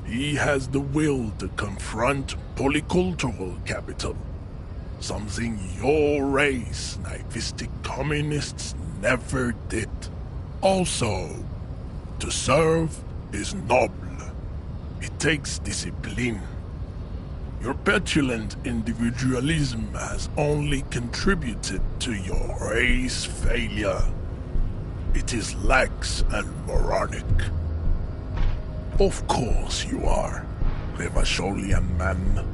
E: He has the will to confront polycultural capital, something your race, naivistic communists, never did. Also, to serve is noble. It takes discipline. Your petulant individualism has only contributed to your race failure. It is lax and moronic. Of course you are, Revacholian man.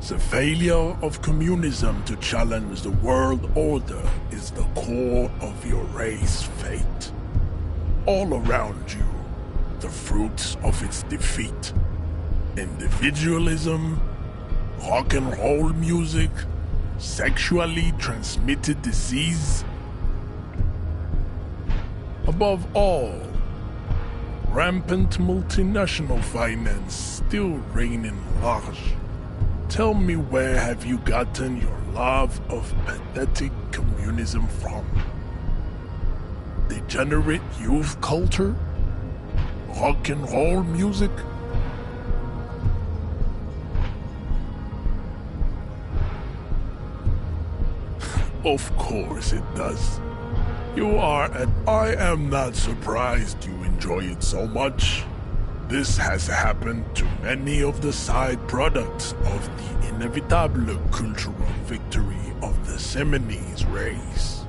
E: The failure of communism to challenge the world order is the core of your race fate. All around you, the fruits of its defeat. Individualism, rock and roll music, sexually transmitted disease. Above all, rampant multinational finance still reigning large. Tell me, where have you gotten your love of pathetic communism from? Degenerate youth culture? Rock and roll music? Of course it does. You are, and I am not surprised you enjoy it so much. This has happened to many of the side products of the inevitable cultural victory of the Seminese race.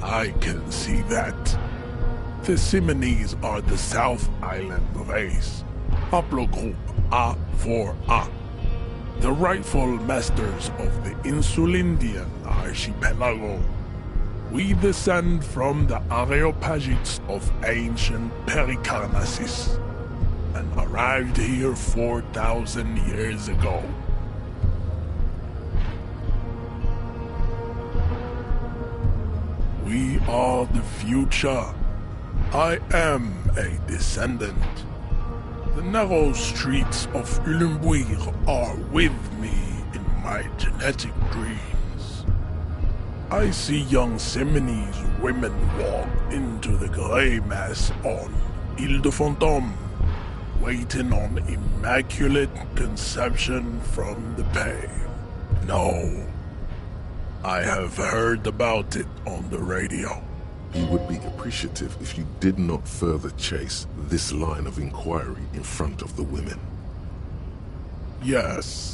E: I can see that. The Seminese are the South Island race, haplogroup A4A. The rightful masters of the Insulindian archipelago. We descend from the Areopagites of ancient Pericarnassus and arrived here 4,000 years ago. We are the future. I am a descendant. The narrow streets of Ulimbuir are with me in my genetic dreams. I see young Simonese women walk into the grey mass on Ile de Fantôme, waiting on immaculate conception from the pale. No, I have heard about it on the radio.
A: He would be appreciative if you did not further chase this line of inquiry in front of the women.
E: Yes.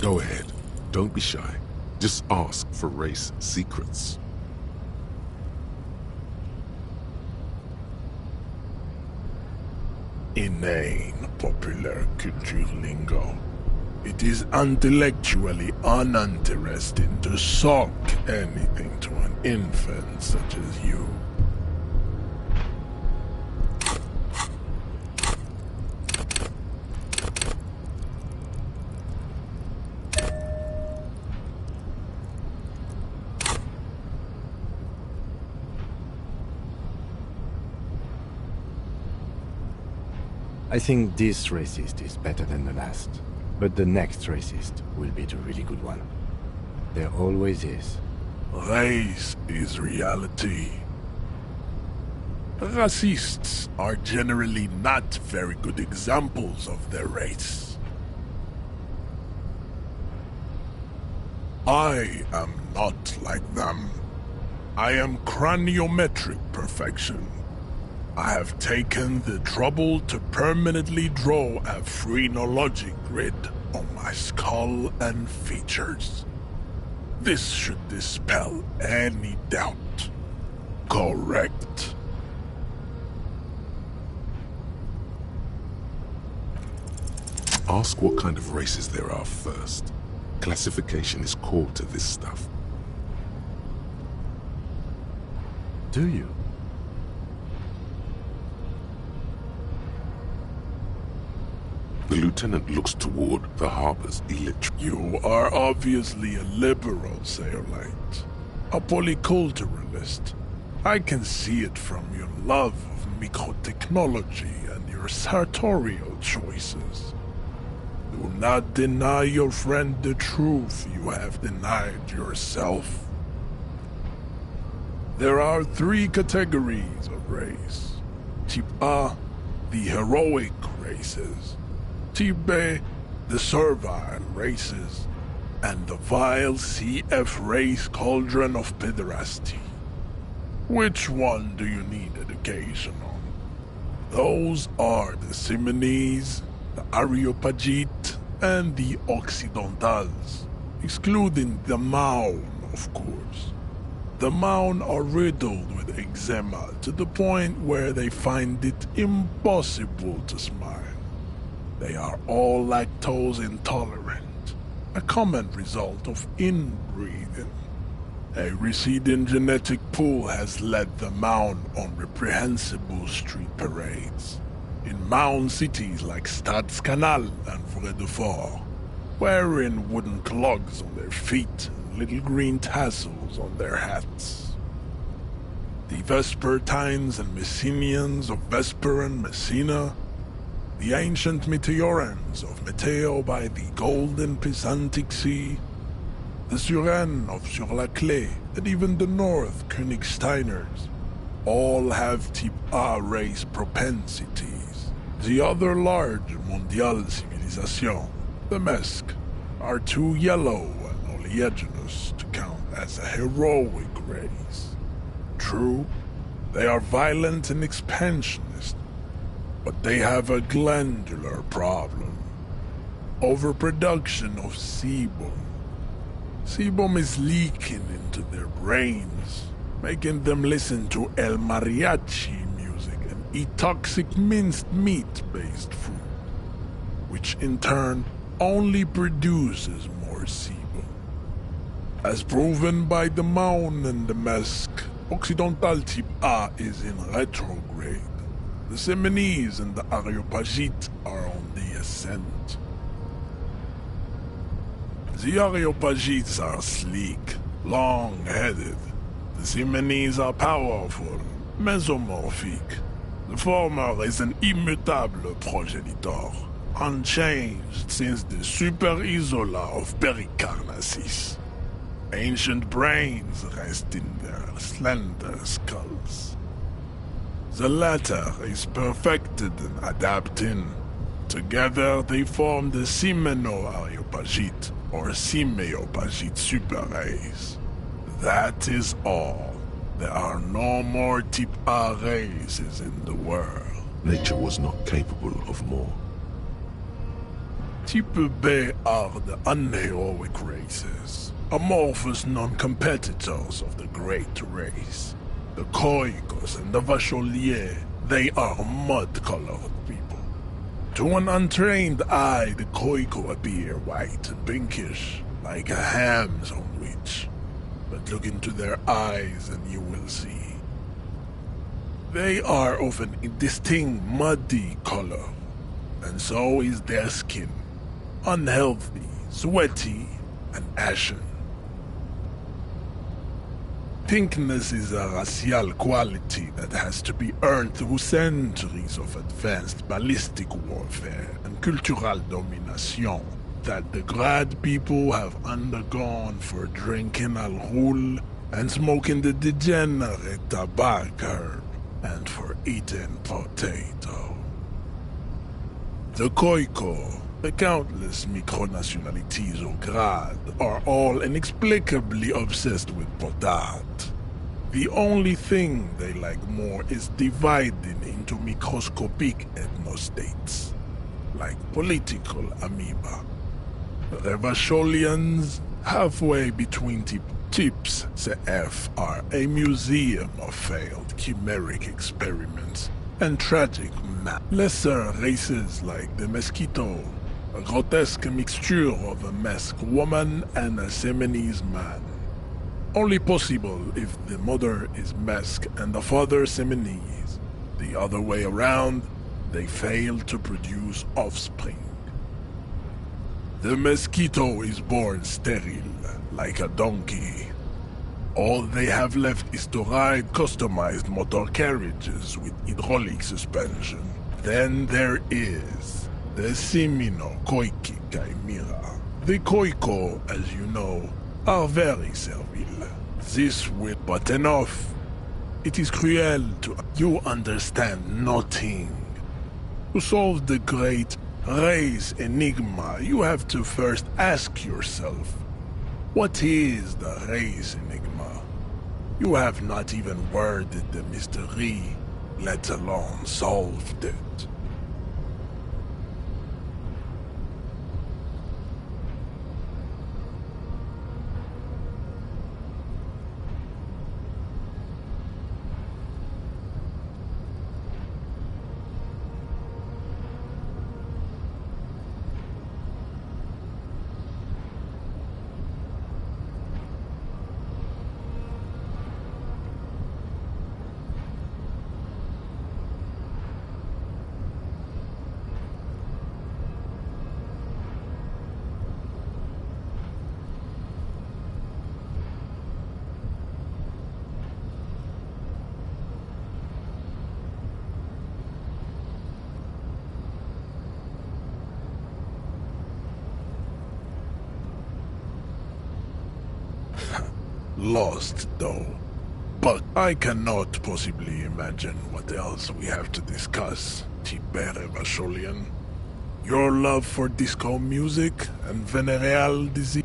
A: Go ahead. Don't be shy. Just ask for race secrets.
E: Inane popular culture lingo. It is intellectually uninteresting to sock anything to an infant such as you.
C: I think this racist is better than the last. But the next racist will be the really good one. There always is.
E: Race is reality. Racists are generally not very good examples of their race. I am not like them. I am craniometric perfection. I have taken the trouble to permanently draw a phrenologic grid on my skull and features. This should dispel any doubt. Correct.
A: Ask what kind of races there are first. Classification is core to this stuff.
C: Do you?
A: The lieutenant looks toward the harbor's electric.
E: You are obviously a liberal, Sailorite. A polyculturalist. I can see it from your love of microtechnology and your sartorial choices. Do not deny your friend the truth you have denied yourself. There are 3 categories of race. Type A, the heroic races. Type B, the servile races. And the vile CF race cauldron of pederasty. Which one do you need education on? Those are the Simonese, the Areopagite, and the Occidentals, excluding the Maun, of course. The Maun are riddled with eczema to the point where they find it impossible to smile. They are all lactose intolerant, a common result of inbreeding. A receding genetic pool has led the Maun on reprehensible street parades. In Maun cities like Stadskanal and Vredefort, wearing wooden clogs on their feet and little green tassels on their hats. The Vespertines and Messenians of Vesper and Messina, the ancient Meteorans of Meteo by the golden Pisantic Sea, the Suren of Sur-la-Clé, and even the North Königsteiners, all have Type A race propensities. The other large Mondial civilization, the Mesk, are too yellow and oleaginous to count as a heroic race. True, they are violent and expansionist, but they have a glandular problem. Overproduction of sebum. Sebum is leaking into their brains, making them listen to El Mariachi music and eat toxic minced meat-based food, which in turn only produces more sebum. As proven by the Maun and the Mesk, Occidental Type A is in retrograde. The Simonese and the Areopagite are on the ascent. The Areopagites are sleek, long-headed. The Simonese are powerful, Mesomorphic. The former is an immutable progenitor, unchanged since the Super Isola of Pericarnassus. Ancient brains rest in their slender skulls. The latter is perfected and adapting. Together they form the Simeno-Areopagite or Simeopagite superrace. That is all. There are no more type A races in the world.
A: Nature was not capable of more.
E: Type B are the unheroic races, amorphous non-competitors of the great race. The Koikos and the Vacholier, they are mud-colored people. To an untrained eye, the Koiko appear white and pinkish, like a ham sandwich. But look into their eyes and you will see. They are of an indistinct muddy color, and so is their skin. Unhealthy, sweaty, and ashen. Pinkness is a racial quality that has to be earned through centuries of advanced ballistic warfare and cultural domination that the Grad people have undergone for drinking alcohol and smoking the degenerate tobacco herb and for eating potato. The Koiko, the countless micronationalities of Grad, are all inexplicably obsessed with potat. The only thing they like more is dividing into microscopic ethnostates, like political amoeba. The Vacholians, halfway between tips CF, are a museum of failed chimeric experiments and tragic lesser races like the Mosquito, a grotesque mixture of a masked woman and a Seminese man. Only possible if the mother is masked and the father Seminese. The other way around, they fail to produce offspring. The Mosquito is born sterile, like a donkey. All they have left is to ride customized motor carriages with hydraulic suspension. Then there is the Simino Koiki Chimera. The Koiko, as you know, are very servile. This will but enough. It is cruel to... You understand nothing. To solve the great race enigma, you have to first ask yourself, what is the race enigma? You have not even worded the mystery, let alone solved it. Lost, though. But I cannot possibly imagine what else we have to discuss, Tibere Vacholian. Your love for disco music and venereal disease